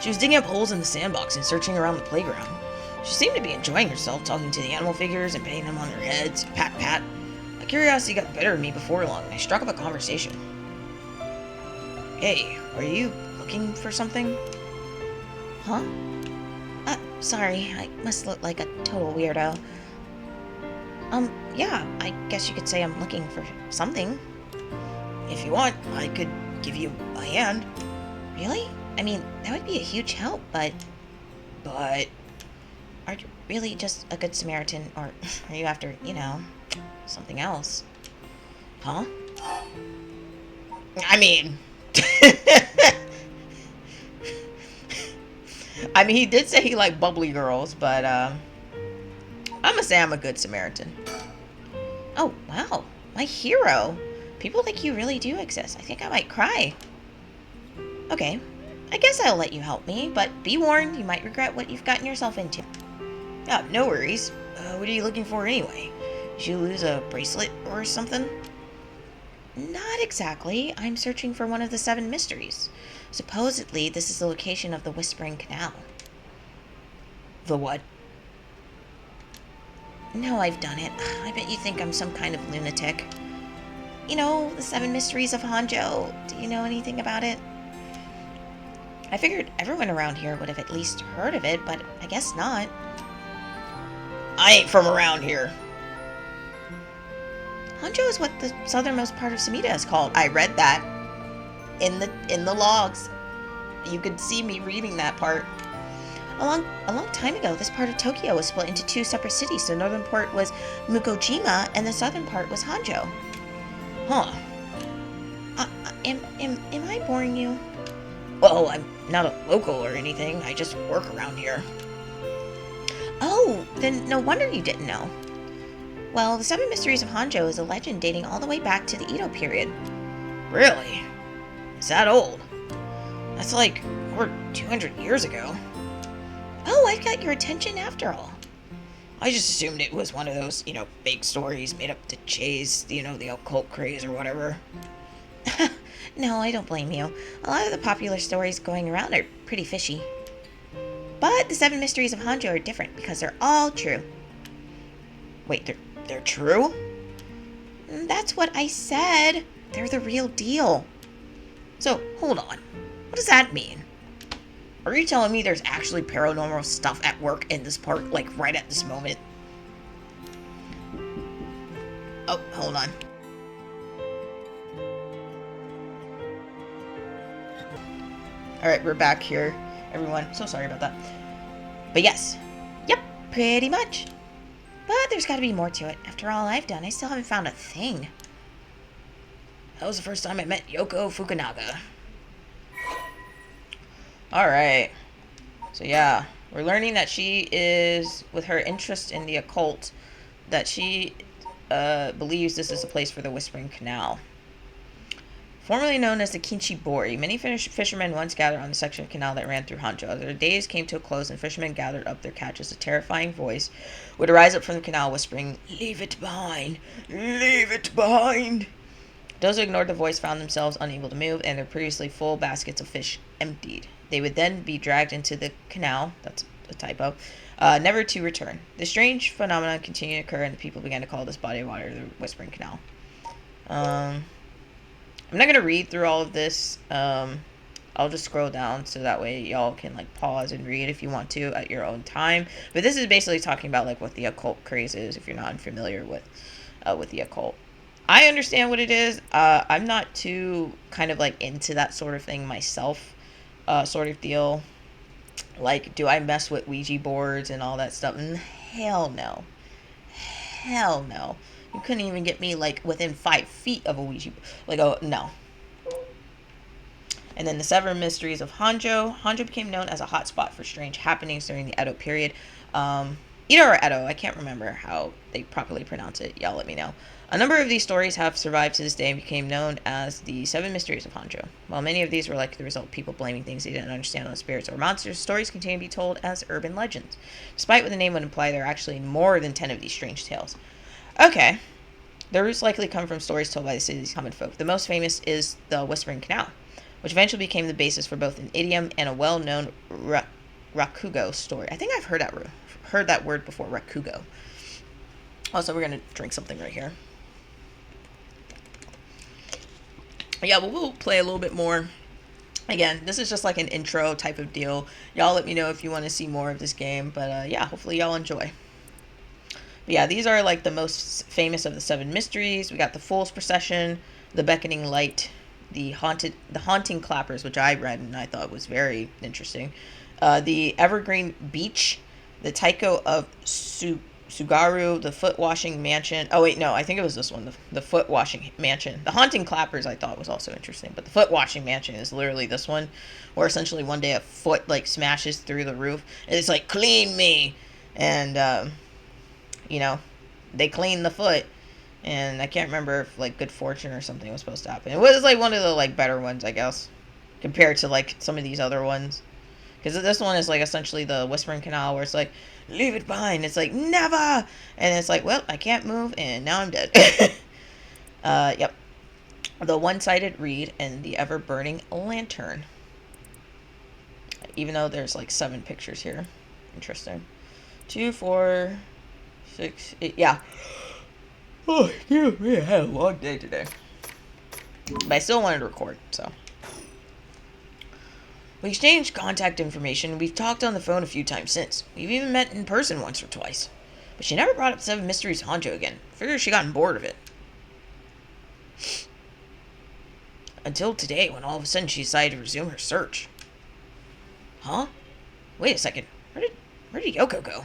She was digging up holes in the sandbox and searching around the playground. She seemed to be enjoying herself, talking to the animal figures and patting them on their heads. Pat, pat. My curiosity got the better of me before long, and I struck up a conversation. Hey, are you looking for something? Huh? Sorry, I must look like a total weirdo. Yeah, I guess you could say I'm looking for something. If you want, I could give you a hand. Really? I mean, that would be a huge help, but... Are you really just a good Samaritan, or are you after, you know, something else? Huh? I mean... I mean, he did say he liked bubbly girls, but, I'm gonna say I'm a good Samaritan. Oh, wow. My hero. People like you really do exist. I think I might cry. Okay. I guess I'll let you help me, but be warned, you might regret what you've gotten yourself into. Oh, no worries. What are you looking for anyway? Did you lose a bracelet or something? Not exactly. I'm searching for one of the Seven Mysteries. Supposedly, this is the location of the Whispering Canal. The what? No, I've done it. I bet you think I'm some kind of lunatic. You know, the Seven Mysteries of Honjo. Do you know anything about it? I figured everyone around here would have at least heard of it, but I guess not. I ain't from around here. Honjo is what the southernmost part of Samita is called. I read that in the logs. You could see me reading that part. A long time ago, this part of Tokyo was split into 2 separate cities. The northern part was Mukojima, and the southern part was Honjo. Huh. Am I boring you? Well, I'm not a local or anything. I just work around here. Oh, then no wonder you didn't know. Well, the Seven Mysteries of Honjo is a legend dating all the way back to the Edo period. Really? Is that old? That's like over 200 years ago. Oh, I've got your attention after all. I just assumed it was one of those, fake stories made up to chase, the occult craze or whatever. No, I don't blame you. A lot of the popular stories going around are pretty fishy. But the Seven Mysteries of Honjo are different because they're all true. Wait, they're true? That's what I said. They're the real deal. So, hold on. What does that mean? Are you telling me there's actually paranormal stuff at work in this park, like right at this moment? Oh, hold on. Alright, we're back here, everyone. So sorry about that. But yes. Yep, pretty much. But there's gotta be more to it. After all I've done, I still haven't found a thing. That was the first time I met Yoko Fukunaga. Alright. So yeah, we're learning that she is, with her interest in the occult, that she believes this is a place for the Whispering Canal. Formerly known as the Kinchibori, many fishermen once gathered on the section of canal that ran through Honjo. Their days came to a close, and fishermen gathered up their catches. A terrifying voice would arise up from the canal, whispering, "Leave it behind! Leave it behind!" Those who ignored the voice found themselves unable to move, and their previously full baskets of fish emptied. They would then be dragged into the canal, that's a typo, never to return. This strange phenomenon continued to occur, and the people began to call this body of water the Whispering Canal. I'm not going to read through all of this. I'll just scroll down so that way y'all can pause and read if you want to at your own time. But this is basically talking about what the occult craze is if you're not familiar with the occult. I understand what it is. I'm not too kind of into that sort of thing myself, sort of deal. Do I mess with Ouija boards and all that stuff? Hell no. Hell no. You couldn't even get me within 5 feet of a Ouija board. Oh no. And then the Seven Mysteries of Honjo. Honjo became known as a hotspot for strange happenings during the Edo period. Edo or Edo, I can't remember how they properly pronounce it. Y'all let me know. A number of these stories have survived to this day and became known as the Seven Mysteries of Honjo. While many of these were the result of people blaming things they didn't understand on spirits or monsters, stories continue to be told as urban legends. Despite what the name would imply, there are actually more than 10 of these strange tales. Okay. Their roots likely come from stories told by the city's common folk. The most famous is the Whispering Canal, which eventually became the basis for both an idiom and a well-known rakugo story. I think I've heard that word before, rakugo. Also, we're going to drink something right here. Yeah, we'll play a little bit more. Again, this is just an intro type of deal. Y'all let me know if you want to see more of this game. But yeah, hopefully y'all enjoy. But yeah, these are the most famous of the Seven Mysteries. We got the Fool's Procession, the Beckoning Light, the Haunting Clappers, which I read and I thought was very interesting. The Evergreen Beach, the Taiko of Sugaru, the Foot Washing Mansion. Oh wait, no, I think it was this one, the Foot Washing Mansion. The Haunting Clappers I thought was also interesting, but the Foot Washing Mansion is literally this one, where essentially one day a foot smashes through the roof and it's clean me, and they clean the foot, and I can't remember if good fortune or something was supposed to happen. It was one of the better ones, I guess, compared to some of these other ones, because this one is essentially the Whispering Canal, where it's leave it behind. It's never, and it's well, I can't move, and now I'm dead. Yep. The One-Sided Reed and the Ever Burning Lantern. Even though there's 7 pictures here. Interesting. 2, 4, 6, 8, yeah. Oh, excuse me, I had a long day today. But I still wanted to record, so. We exchanged contact information. We've talked on the phone a few times since. We've even met in person once or twice. But she never brought up Seven Mysteries of Honjo again. Figure she gotten bored of it. until today when all of a sudden she decided to resume her search. Huh? Wait a second. Where did Yoko go?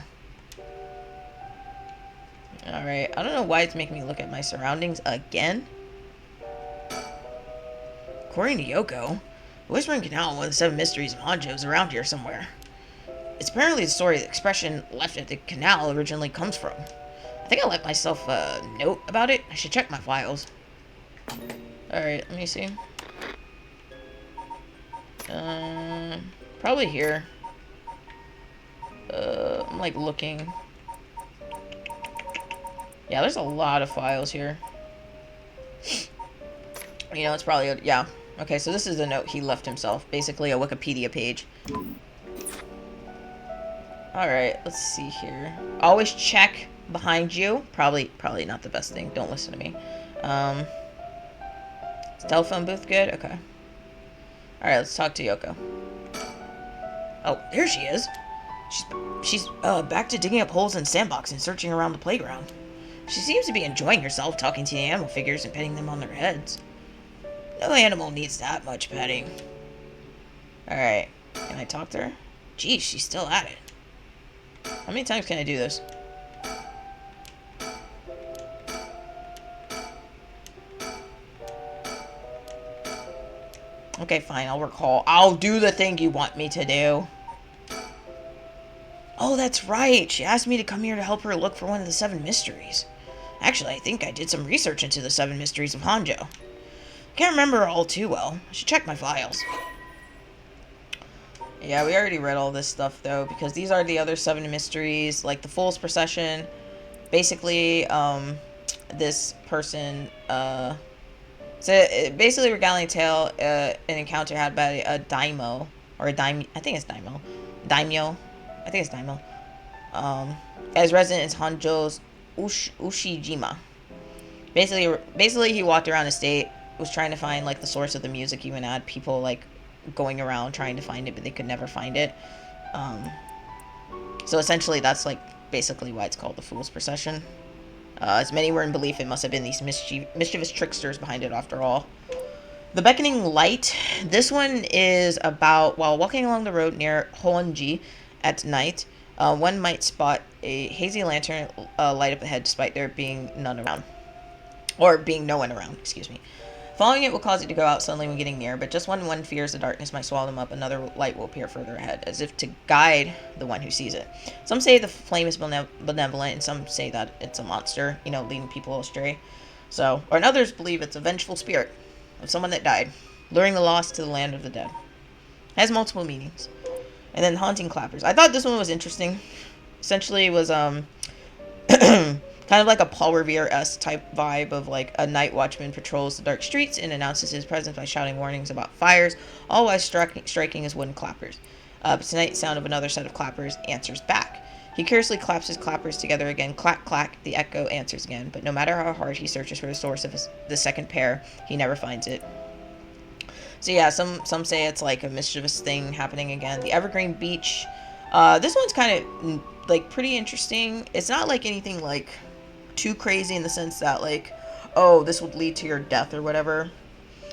Alright, I don't know why it's making me look at my surroundings again. According to Yoko, the Whispering Canal, one of the Seven Mysteries of Honjo, is around here somewhere. It's apparently the story the expression left at the canal originally comes from. I think I left myself a note about it. I should check my files. Alright, let me see. Probably here. I'm like looking. Yeah, there's a lot of files here. You know, it's probably, yeah. Okay, so this is the note he left himself. Basically a Wikipedia page. Alright, let's see here. Always check behind you. Probably not the best thing. Don't listen to me. Is the telephone booth good? Okay. Alright, let's talk to Yoko. Oh, there she is. She's back to digging up holes in the sandbox and searching around the playground. She seems to be enjoying herself, talking to the animal figures and petting them on their heads. No animal needs that much petting. Alright, can I talk to her? Geez, she's still at it. How many times can I do this? Okay, fine, I'll do the thing you want me to do. Oh, that's right. She asked me to come here to help her look for one of the Seven Mysteries. Actually, I think I did some research into the Seven Mysteries of Honjo. Can't remember all too well. I should check my files. Yeah, we already read all this stuff, though, because these are the other Seven Mysteries, like the Fool's Procession. Basically, this person, so basically regaling a tale, an encounter had by a daimyo, or a daimyo, I think it's daimyo, as resident in Honjo's Ushijima. Basically, he walked around the state, was trying to find, like, the source of the music even had people, like, going around trying to find it, but they could never find it. So essentially, that's, like, basically why it's called the Fool's Procession. As many were in belief, it must have been these mischievous tricksters behind it after all. The Beckoning Light. This one is about, while walking along the road near Honji at night, one might spot a hazy lantern light up ahead despite there being none around. Or being no one around, excuse me. Following it will cause it to go out suddenly when getting near, but just when one fears the darkness might swallow them up, another light will appear further ahead, as if to guide the one who sees it. Some say the flame is benevolent, and some say that it's a monster, you know, leading people astray. So, or others believe it's a vengeful spirit of someone that died, luring the lost to the land of the dead. It has multiple meanings. And then Haunting Clappers. I thought this one was interesting. Essentially, it was, kind of like a Paul Revere-esque type vibe of like a night watchman patrols the dark streets and announces his presence by shouting warnings about fires, all while striking his wooden clappers. But tonight, the sound of another set of clappers answers back. He curiously claps his clappers together again. Clack, clack, the echo answers again. But no matter how hard he searches for the source of the second pair, he never finds it. So yeah, some say it's like a mischievous thing happening again. The Evergreen Beach. This one's kind of like pretty interesting. It's not like anything like too crazy in the sense that like, oh, this would lead to your death or whatever.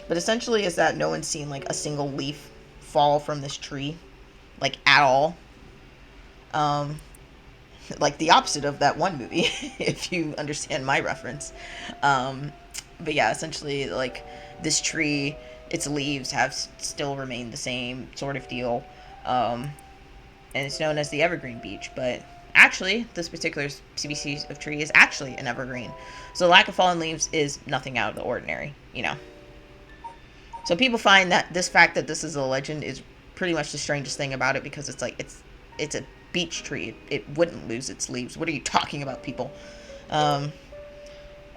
But essentially is that no one's seen like a single leaf fall from this tree, like at all. Like the opposite of that one movie, if you understand my reference. But yeah, essentially like this tree, its leaves have still remained the same sort of deal. And it's known as the Evergreen Beach, but actually, this particular species of tree is actually an evergreen. So the lack of fallen leaves is nothing out of the ordinary, you know. So people find that this fact that this is a legend is pretty much the strangest thing about it, because it's like, it's a beech tree. It wouldn't lose its leaves. What are you talking about, people? And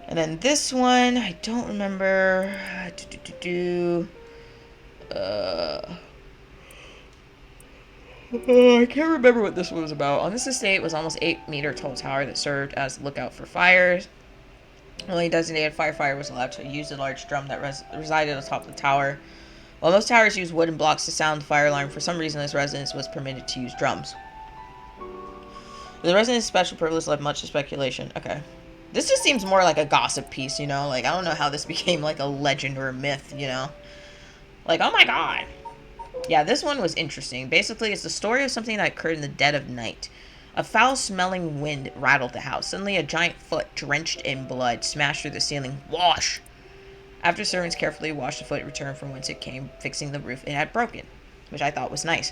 then this one, I don't remember. I can't remember what this one was about. On this estate was almost 8-meter tall tower that served as a lookout for fires. Only a designated firefighter was allowed to use the large drum that resided atop the tower. While most towers use wooden blocks to sound the fire alarm, for some reason this residence was permitted to use drums. The resident's special privilege left much to speculation. Okay. This just seems more like a gossip piece, you know? Like, I don't know how this became like a legend or a myth, you know? Like, oh my god. Yeah, this one was interesting. Basically, it's the story of something that occurred in the dead of night. A foul-smelling wind rattled the house. Suddenly, a giant foot, drenched in blood, smashed through the ceiling. Wash! After servants carefully washed the foot, it returned from whence it came, fixing the roof it had broken, which I thought was nice.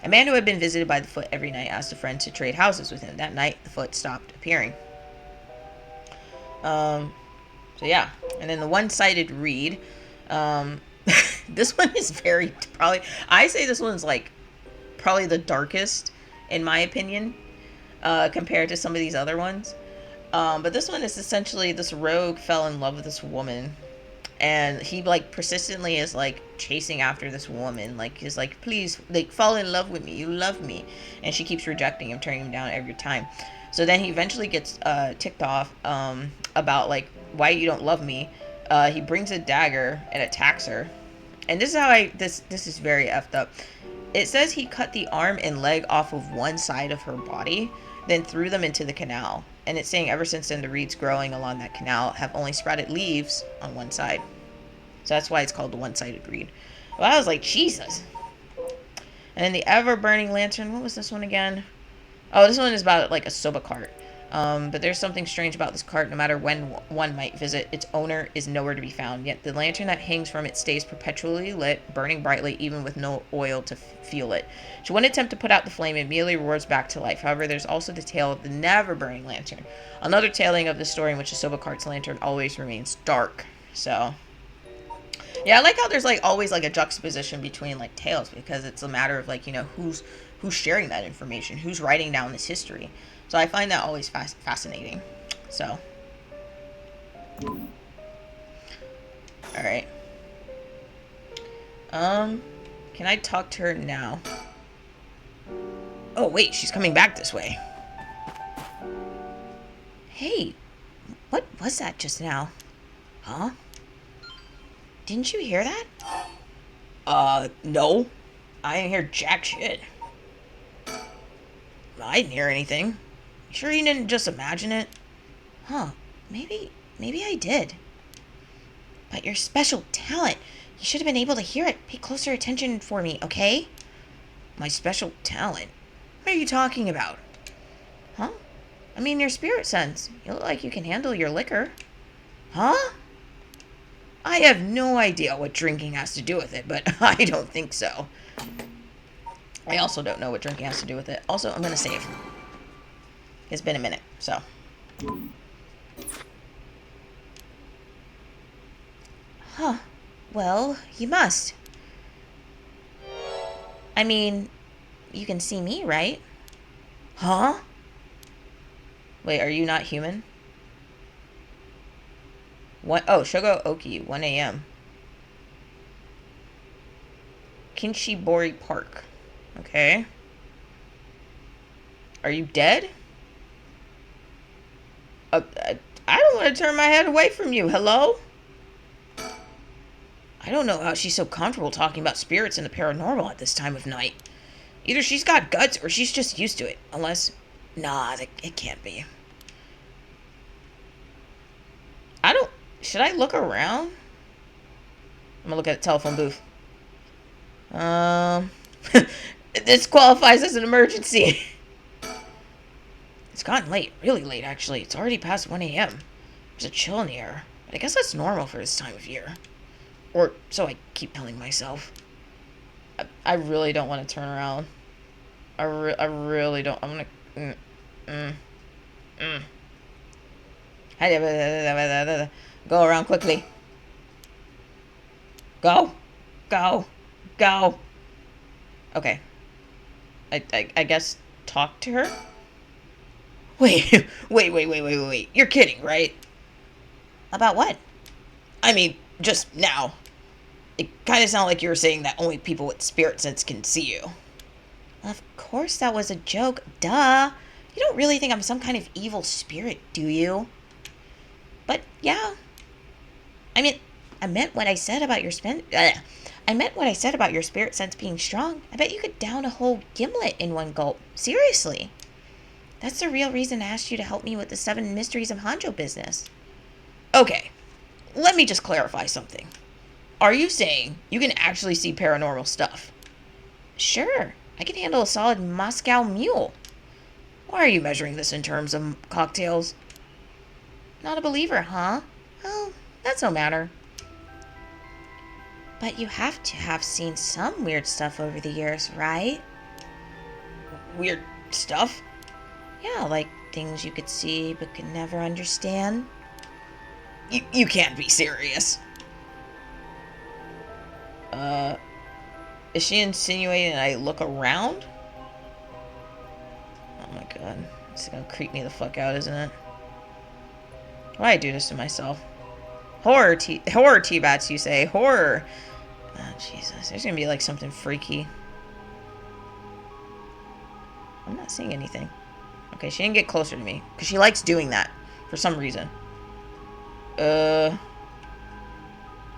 A man who had been visited by the foot every night asked a friend to trade houses with him. That night, the foot stopped appearing. So yeah. And then the one-sided read. This one is I say this one's like probably the darkest in my opinion, compared to some of these other ones. But this one is essentially this rogue fell in love with this woman, and he like persistently is like chasing after this woman, like he's like, please, like, fall in love with me, you love me, and she keeps rejecting him, turning him down every time. So then he eventually gets ticked off about like, why you don't love me. He brings a dagger and attacks her, and this is how this is very effed up. It says he cut the arm and leg off of one side of her body, then threw them into the canal. And it's saying ever since then, the reeds growing along that canal have only sprouted leaves on one side. So that's why it's called the one-sided reed. Well, I was like, Jesus. And then the ever-burning lantern. What was this one again? Oh, this one is about like a soba cart. But there's something strange about this cart. No matter when one might visit, its owner is nowhere to be found. Yet the lantern that hangs from it stays perpetually lit, burning brightly, even with no oil to fuel it. Should one attempt to put out the flame, it immediately roars back to life. However, there's also the tale of the never-burning lantern. Another telling of the story in which the soba cart's lantern always remains dark. So, yeah, I like how there's like always like a juxtaposition between like tales, because it's a matter of like, you know, who's sharing that information, who's writing down this history. So I find that always fascinating. So, all right. Can I talk to her now? Oh wait, she's coming back this way. Hey, what was that just now? Huh? Didn't you hear that? No. I didn't hear jack shit. I didn't hear anything. Sure you didn't just imagine it? Huh, maybe I did. But your special talent, you should have been able to hear it. Pay closer attention for me, okay? My special talent? What are you talking about? Huh? I mean, your spirit sense. You look like you can handle your liquor. Huh? I have no idea what drinking has to do with it, but I don't think so. I also don't know what drinking has to do with it. Also, I'm going to save. It's been a minute, so. Huh. Well, you must. I mean, you can see me, right? Huh? Wait, are you not human? What? Oh, Shogo Oki, 1 a.m. Kinshibori Park. Okay. Are you dead? I don't want to turn my head away from you. Hello? I don't know how she's so comfortable talking about spirits and the paranormal at this time of night. Either she's got guts or she's just used to it. Unless... Nah, it can't be. I don't... Should I look around? I'm gonna look at the telephone booth. This qualifies as an emergency. It's gotten late. Really late, actually. It's already past 1 a.m. There's a chill in the air. But I guess that's normal for this time of year. Or so I keep telling myself. I really don't want to turn around. I really don't. I'm gonna... Go around quickly. Go. Go. Go. Okay. I guess talk to her? Wait. You're kidding, right? About what? I mean, just now. It kind of sounded like you were saying that only people with spirit sense can see you. Of course that was a joke. Duh. You don't really think I'm some kind of evil spirit, do you? But, yeah. I meant what I said about your spirit sense being strong. I bet you could down a whole gimlet in one gulp. Seriously. That's the real reason I asked you to help me with the Seven Mysteries of Honjo business. Okay. Let me just clarify something. Are you saying you can actually see paranormal stuff? Sure, I can handle a solid Moscow mule. Why are you measuring this in terms of cocktails? Not a believer, huh? Well, that's no matter. But you have to have seen some weird stuff over the years, right? Weird stuff? Yeah, like things you could see but could never understand. You can't be serious. Is she insinuating I look around? Oh my god. It's gonna creep me the fuck out, isn't it? Why I do this to myself? Horror T-Bats, you say. Horror. Oh, Jesus. There's gonna be like something freaky. I'm not seeing anything. Okay, she didn't get closer to me. Because she likes doing that. For some reason. Oh,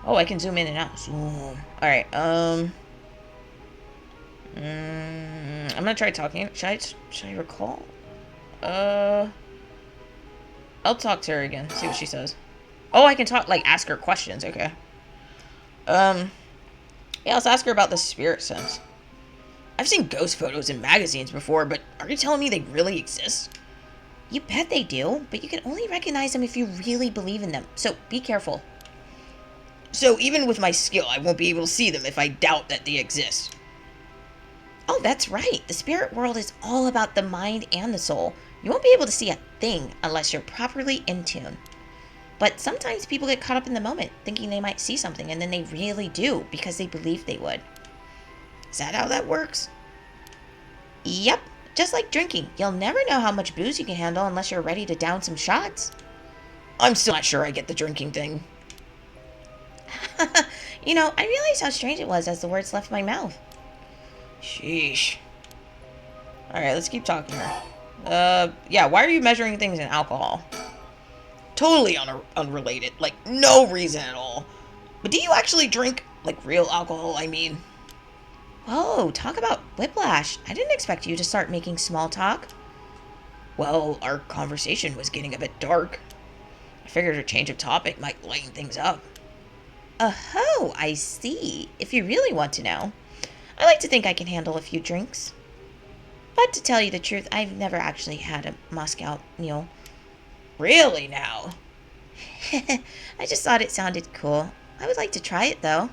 I can zoom in and out. Zoom. Alright, I'm gonna try talking. Should I recall? I'll talk to her again. See what she says. Oh, I can talk, like, ask her questions. Okay. Yeah, let's ask her about the spirit sense. I've seen ghost photos in magazines before, but are you telling me they really exist? You bet they do, but you can only recognize them if you really believe in them. So, be careful. So, even with my skill, I won't be able to see them if I doubt that they exist. Oh, that's right. The spirit world is all about the mind and the soul. You won't be able to see a thing unless you're properly in tune. But sometimes people get caught up in the moment, thinking they might see something, and then they really do, because they believe they would. Is that how that works? Yep. Just like drinking. You'll never know how much booze you can handle unless you're ready to down some shots. I'm still not sure I get the drinking thing. You know, I realized how strange it was as the words left my mouth. Sheesh. Alright, let's keep talking to her. Yeah, why are you measuring things in alcohol? Totally unrelated. Like, no reason at all. But do you actually drink, like, real alcohol, I mean? Whoa, talk about whiplash. I didn't expect you to start making small talk. Well, our conversation was getting a bit dark. I figured a change of topic might lighten things up. Oh, I see. If you really want to know. I like to think I can handle a few drinks. But to tell you the truth, I've never actually had a Moscow mule. Really now? I just thought it sounded cool. I would like to try it, though.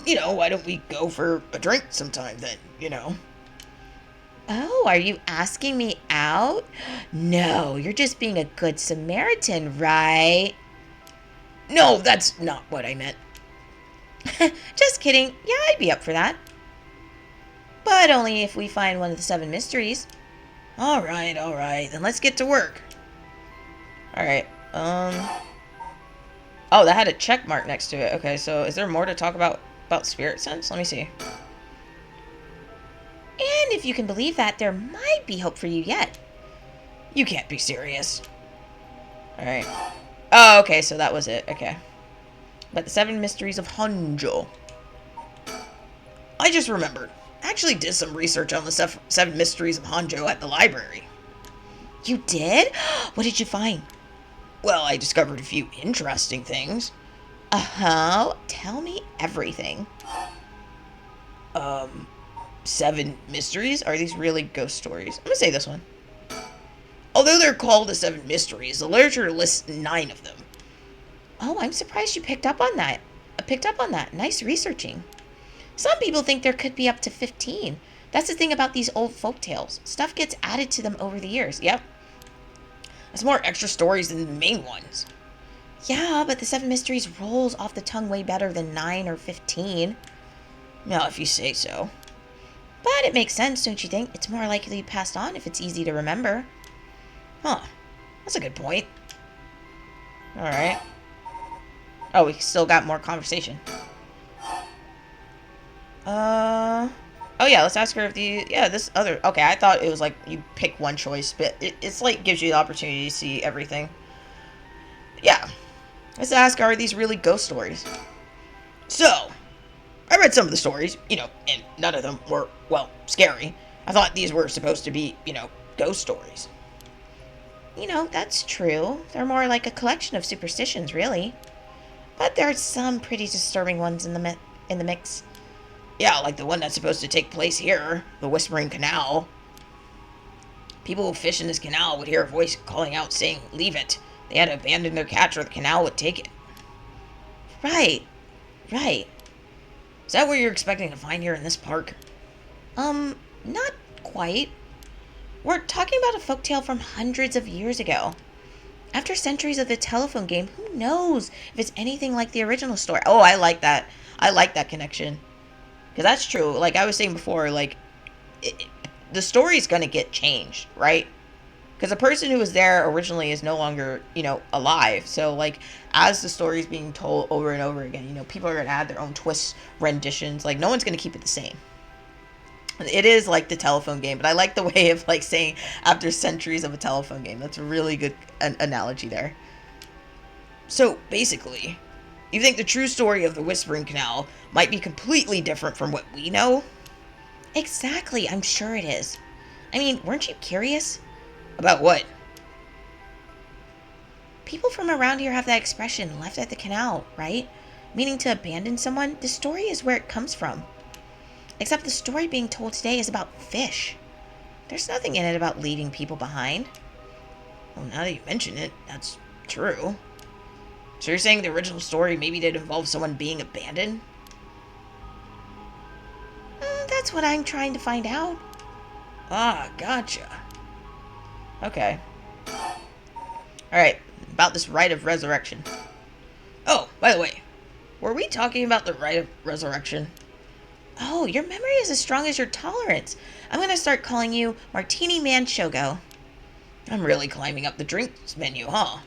You know, why don't we go for a drink sometime then, you know? Oh, are you asking me out? No, you're just being a good Samaritan, right? No, that's not what I meant. Just kidding. Yeah, I'd be up for that. But only if we find one of the 7 mysteries. Alright, then let's get to work. Alright, oh, that had a check mark next to it. Okay, so is there more to talk about spirit sense? Let me see. And if you can believe that, there might be hope for you yet. You can't be serious. Alright. Oh, okay, so that was it. Okay. But the 7 Mysteries of Honjo. I just remembered. I actually did some research on the 7 Mysteries of Honjo at the library. You did? What did you find? Well, I discovered a few interesting things. Uh-huh. Tell me everything. 7 mysteries? Are these really ghost stories? I'm gonna say this one. Although they're called the 7 mysteries, the literature lists 9 of them. Oh, I'm surprised you picked up on that. Nice researching. Some people think there could be up to 15. That's the thing about these old folktales. Stuff gets added to them over the years. Yep. There's more extra stories than the main ones. Yeah, but the 7 mysteries rolls off the tongue way better than 9 or 15. Well, if you say so. But it makes sense, don't you think? It's more likely passed on if it's easy to remember. Huh. That's a good point. Alright. Oh, we still got more conversation. Oh yeah, let's ask her if this other... Okay, I thought it was like you pick one choice, but it's like gives you the opportunity to see everything. Yeah. Let's ask her, are these really ghost stories? So, I read some of the stories, and none of them were, well, scary. I thought these were supposed to be, ghost stories. That's true. They're more like a collection of superstitions, really. But there are some pretty disturbing ones in the mix. Yeah, like the one that's supposed to take place here, the Whispering Canal. People who fish in this canal would hear a voice calling out saying, "Leave it." They had to abandon their catch or the canal would take it. Right, right. Is that what you're expecting to find here in this park? Not quite. We're talking about a folktale from hundreds of years ago. After centuries of the telephone game, who knows if it's anything like the original story? Oh, I like that. I like that connection. Because that's true. Like I was saying before, like, the story's going to get changed, right? Because the person who was there originally is no longer, alive. So, like, as the story's being told over and over again, people are going to add their own twists, renditions. Like, no one's going to keep it the same. It is like the telephone game, but I like the way of, like, saying after centuries of a telephone game. That's a really good analogy there. So, basically, you think the true story of the Whispering Canal might be completely different from what we know? Exactly, I'm sure it is. I mean, weren't you curious? About what? People from around here have that expression, left at the canal, right? Meaning to abandon someone. The story is where it comes from. Except the story being told today is about fish. There's nothing in it about leaving people behind. Well, now that you mention it, that's true. So you're saying the original story maybe did involve someone being abandoned? That's what I'm trying to find out. Ah, gotcha. Okay. Alright, about this rite of resurrection. Oh, by the way, were we talking about the rite of resurrection? Oh, your memory is as strong as your tolerance. I'm gonna start calling you Martini Man Shogo. I'm really climbing up the drinks menu, huh?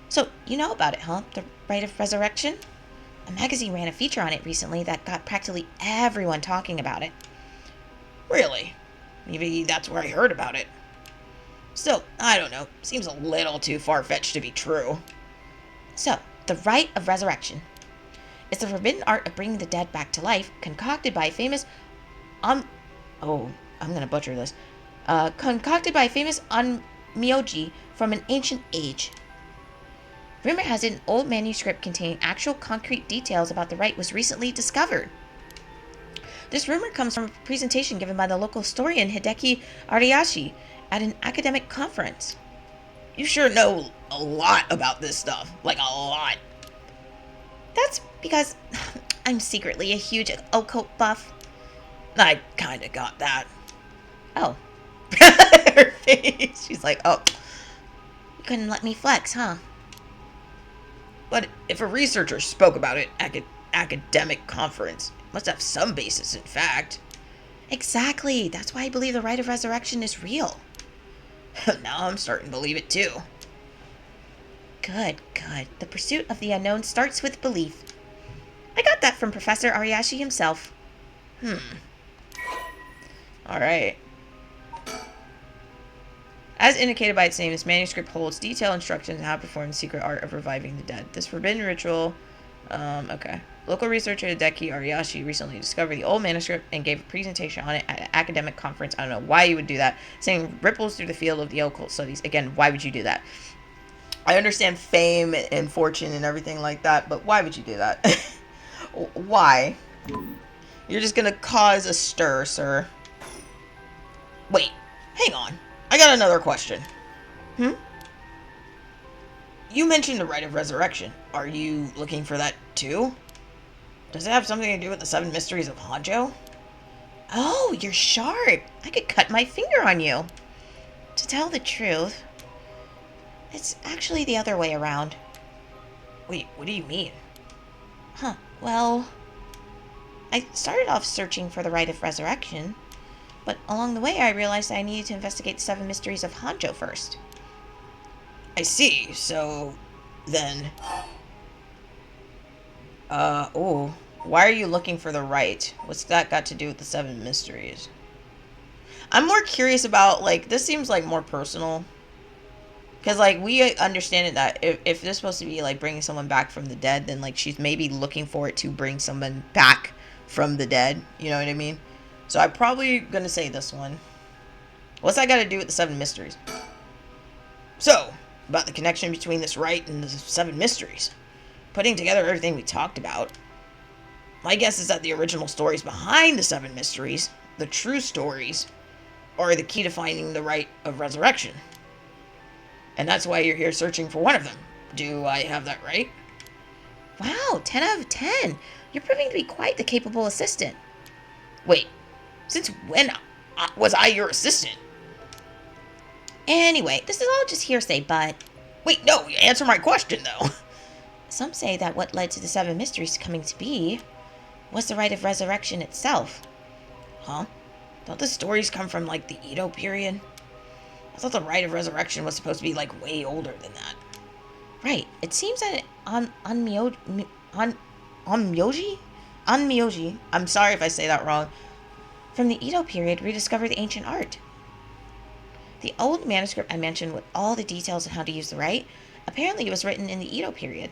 So, you know about it, huh? The rite of resurrection? A magazine ran a feature on it recently that got practically everyone talking about it. Really? Maybe that's where I heard about it. Still, I don't know. Seems a little too far-fetched to be true. So, the rite of resurrection. It's the forbidden art of bringing the dead back to life, concocted by a famous I'm gonna butcher this. Concocted by a famous onmyoji from an ancient age. Rumor has it an old manuscript containing actual concrete details about the rite was recently discovered. This rumor comes from a presentation given by the local historian Hideki Ariyashi at an academic conference. You sure know a lot about this stuff. Like, a lot. That's because I'm secretly a huge occult buff. I kinda got that. Oh. Her face. She's like, oh. You couldn't let me flex, huh? But if a researcher spoke about it at an academic conference, it must have some basis in fact. Exactly. That's why I believe the rite of resurrection is real. Now I'm starting to believe it too. Good, good. The pursuit of the unknown starts with belief. I got that from Professor Ariyashi himself. Alright. As indicated by its name, this manuscript holds detailed instructions on how to perform the secret art of reviving the dead. This forbidden ritual... okay. Local researcher Hideki Ariyashi recently discovered the old manuscript and gave a presentation on it at an academic conference. I don't know why you would do that. Saying ripples through the field of the occult studies. Again, why would you do that? I understand fame and fortune and everything like that, but why would you do that? Why? You're just gonna cause a stir, sir. Wait, hang on. I got another question. You mentioned the rite of resurrection. Are you looking for that too? Does it have something to do with the Seven Mysteries of Honjo? Oh, you're sharp. I could cut my finger on you. To tell the truth, it's actually the other way around. Wait, what do you mean? Well, I started off searching for the rite of resurrection, but along the way I realized I needed to investigate the Seven Mysteries of Honjo first. I see, so then... why are you looking for the rite? What's that got to do with the Seven Mysteries? I'm more curious about, like, this seems like more personal. Because, like, we understand it that if this is supposed to be, like, bringing someone back from the dead, then, like, she's maybe looking for it to bring someone back from the dead. You know what I mean? So I'm probably going to say this one. What's that got to do with the Seven Mysteries? So, about the connection between this rite and the Seven Mysteries. putting together everything we talked about, my guess is that the original stories behind the Seven Mysteries, the true stories, are the key to finding the rite of resurrection. And that's why you're here searching for one of them. Do I have that right? Wow, 10 out of 10. You're proving to be quite the capable assistant. Wait, since when was I your assistant? Anyway, this is all just hearsay, but Wait, no, answer my question, though. some say that what led to the Seven Mysteries coming to be was the rite of resurrection itself. Huh? Don't the stories come from, like, the Edo period? I thought the rite of resurrection was supposed to be, like, way older than that. Right, it seems that Onmyoji, I'm sorry if I say that wrong. from the Edo period, rediscovered the ancient art. The old manuscript I mentioned with all the details on how to use the rite, apparently it was written in the Edo period.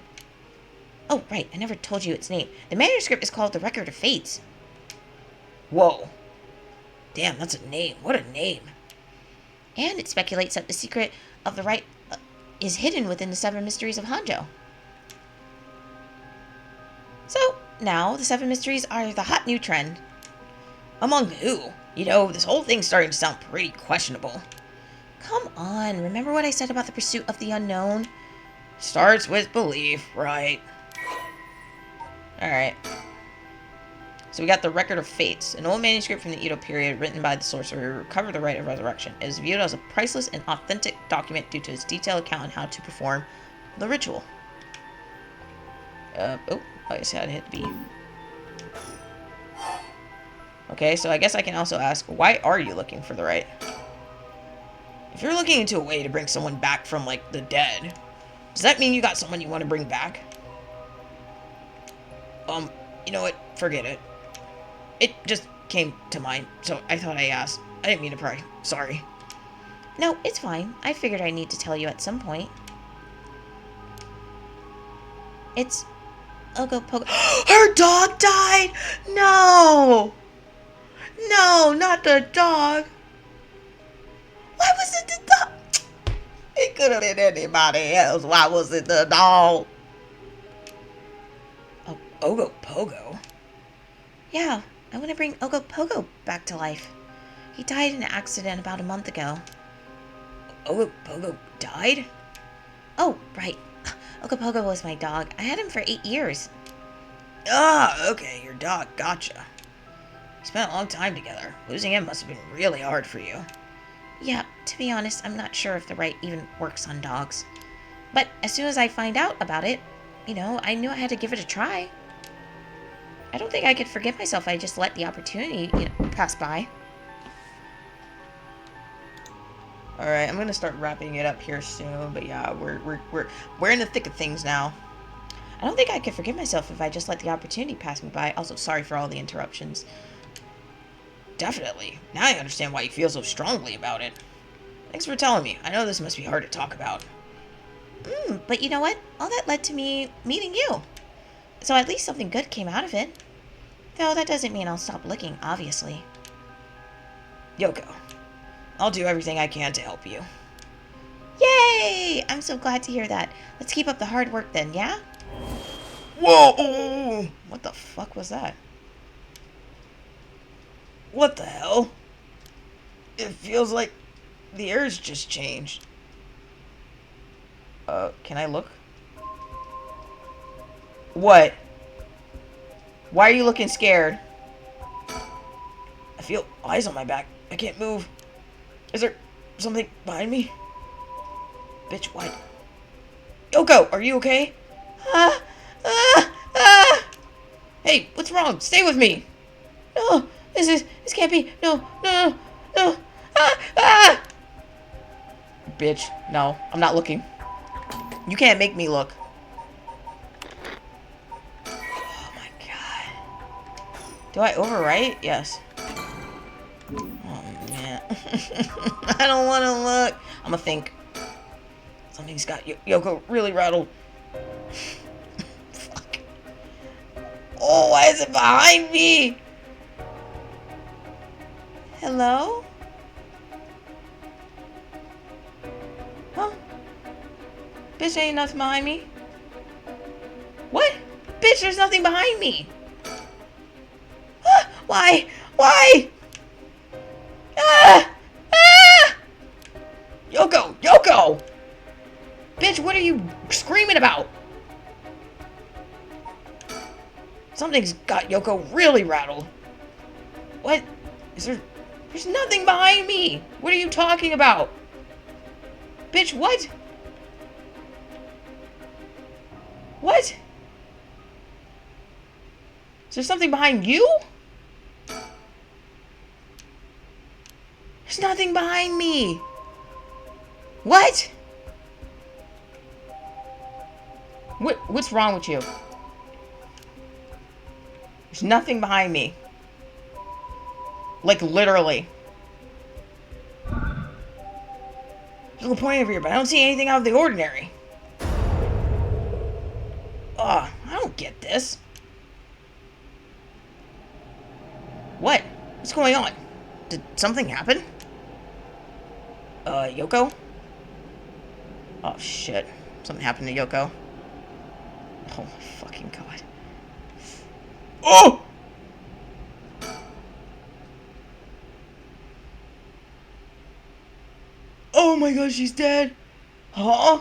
Oh, right, I never told you its name. The manuscript is called the Record of Fates. Whoa. Damn, that's a name. What a name. And it speculates that the secret of the rite is hidden within the Seven Mysteries of Honjo. So, now the Seven Mysteries are the hot new trend. Among who? You know, this whole thing's starting to sound pretty questionable. Come on, remember what I said about the pursuit of the unknown? Starts with belief, right? Alright. So we got the Record of Fates, an old manuscript from the Edo period written by the sorcerer who recovered the rite of resurrection. It is viewed as a priceless and authentic document due to its detailed account on how to perform the ritual. I guess I had to hit B. Okay, so I guess I can also ask, why are you looking for the rite? If you're looking into a way to bring someone back from, like, the dead, does that mean you got someone you want to bring back? You know what? Forget it. It just came to mind, so I thought I asked. I didn't mean to pry. Sorry. No, it's fine. I figured I need to tell you at some point. It's Ogo Pogo. Her dog died? No! No, not the dog. Why was it the dog? It could have been anybody else. Why was it the dog? Oh, Ogo Pogo? Yeah, I want to bring Ogo Pogo back to life. He died in an accident about a month ago. Ogo Pogo died? Oh, right. Ogo Pogo was my dog. I had him for 8 years. Ah, okay, your dog. Gotcha. You spent a long time together. Losing him must have been really hard for you. Yeah, to be honest, I'm not sure if the rite even works on dogs. But as soon as I find out about it, I knew I had to give it a try. I don't think I could forgive myself if I just let the opportunity, pass by. Alright, I'm gonna start wrapping it up here soon, but yeah, we're in the thick of things now. I don't think I could forgive myself if I just let the opportunity pass me by. Also, sorry for all the interruptions. Definitely. Now I understand why you feel so strongly about it. Thanks for telling me. I know this must be hard to talk about. But you know what? All that led to me meeting you. So at least something good came out of it. Though that doesn't mean I'll stop looking, obviously. Yoko, I'll do everything I can to help you. Yay! I'm so glad to hear that. Let's keep up the hard work then, yeah? Whoa! What the fuck was that? What the hell? It feels like the air's just changed. Can I look? What? Why are you looking scared? I feel eyes on my back. I can't move. Is there something behind me? Bitch, what? Yoko, are you okay? Hey, what's wrong? Stay with me. No, this can't be. No. Bitch, no, I'm not looking. You can't make me look. Oh my god. Do I overwrite? Yes. Oh man. I don't want to look. I'm gonna think. Something's got Yoko really rattled. Fuck. Oh, why is it behind me? Hello? Huh? Bitch, ain't nothing behind me. What? Bitch, there's nothing behind me. Why? Why? Ah! Ah! Yoko! Yoko! Bitch, what are you screaming about? Something's got Yoko really rattled. What? There's nothing behind me. What are you talking about? Bitch, what? What? Is there something behind you? There's nothing behind me. What? What's wrong with you? There's nothing behind me. Like, literally. There's a point over here, but I don't see anything out of the ordinary. Ugh, I don't get this. What? What's going on? Did something happen? Yoko? Oh, shit. Something happened to Yoko. Oh, my fucking God. Oh! Oh my God, she's dead. Huh?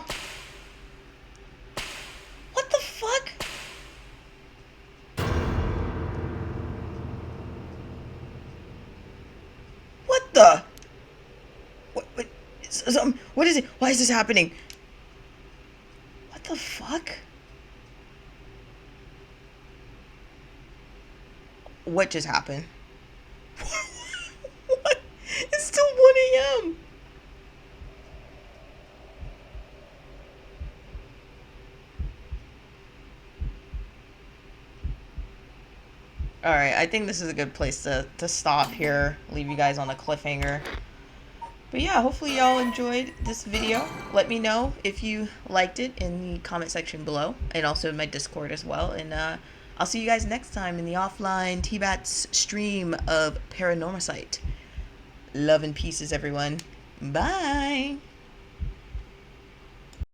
What the fuck? What the? What is it? Why is this happening? What the fuck? What just happened? What? It's still 1 a.m. Alright, I think this is a good place to stop here. Leave you guys on a cliffhanger. But yeah, hopefully y'all enjoyed this video. Let me know if you liked it in the comment section below. And also in my Discord as well. And I'll see you guys next time in the offline T-Bats stream of Paranormasight. Love and pieces, everyone. Bye!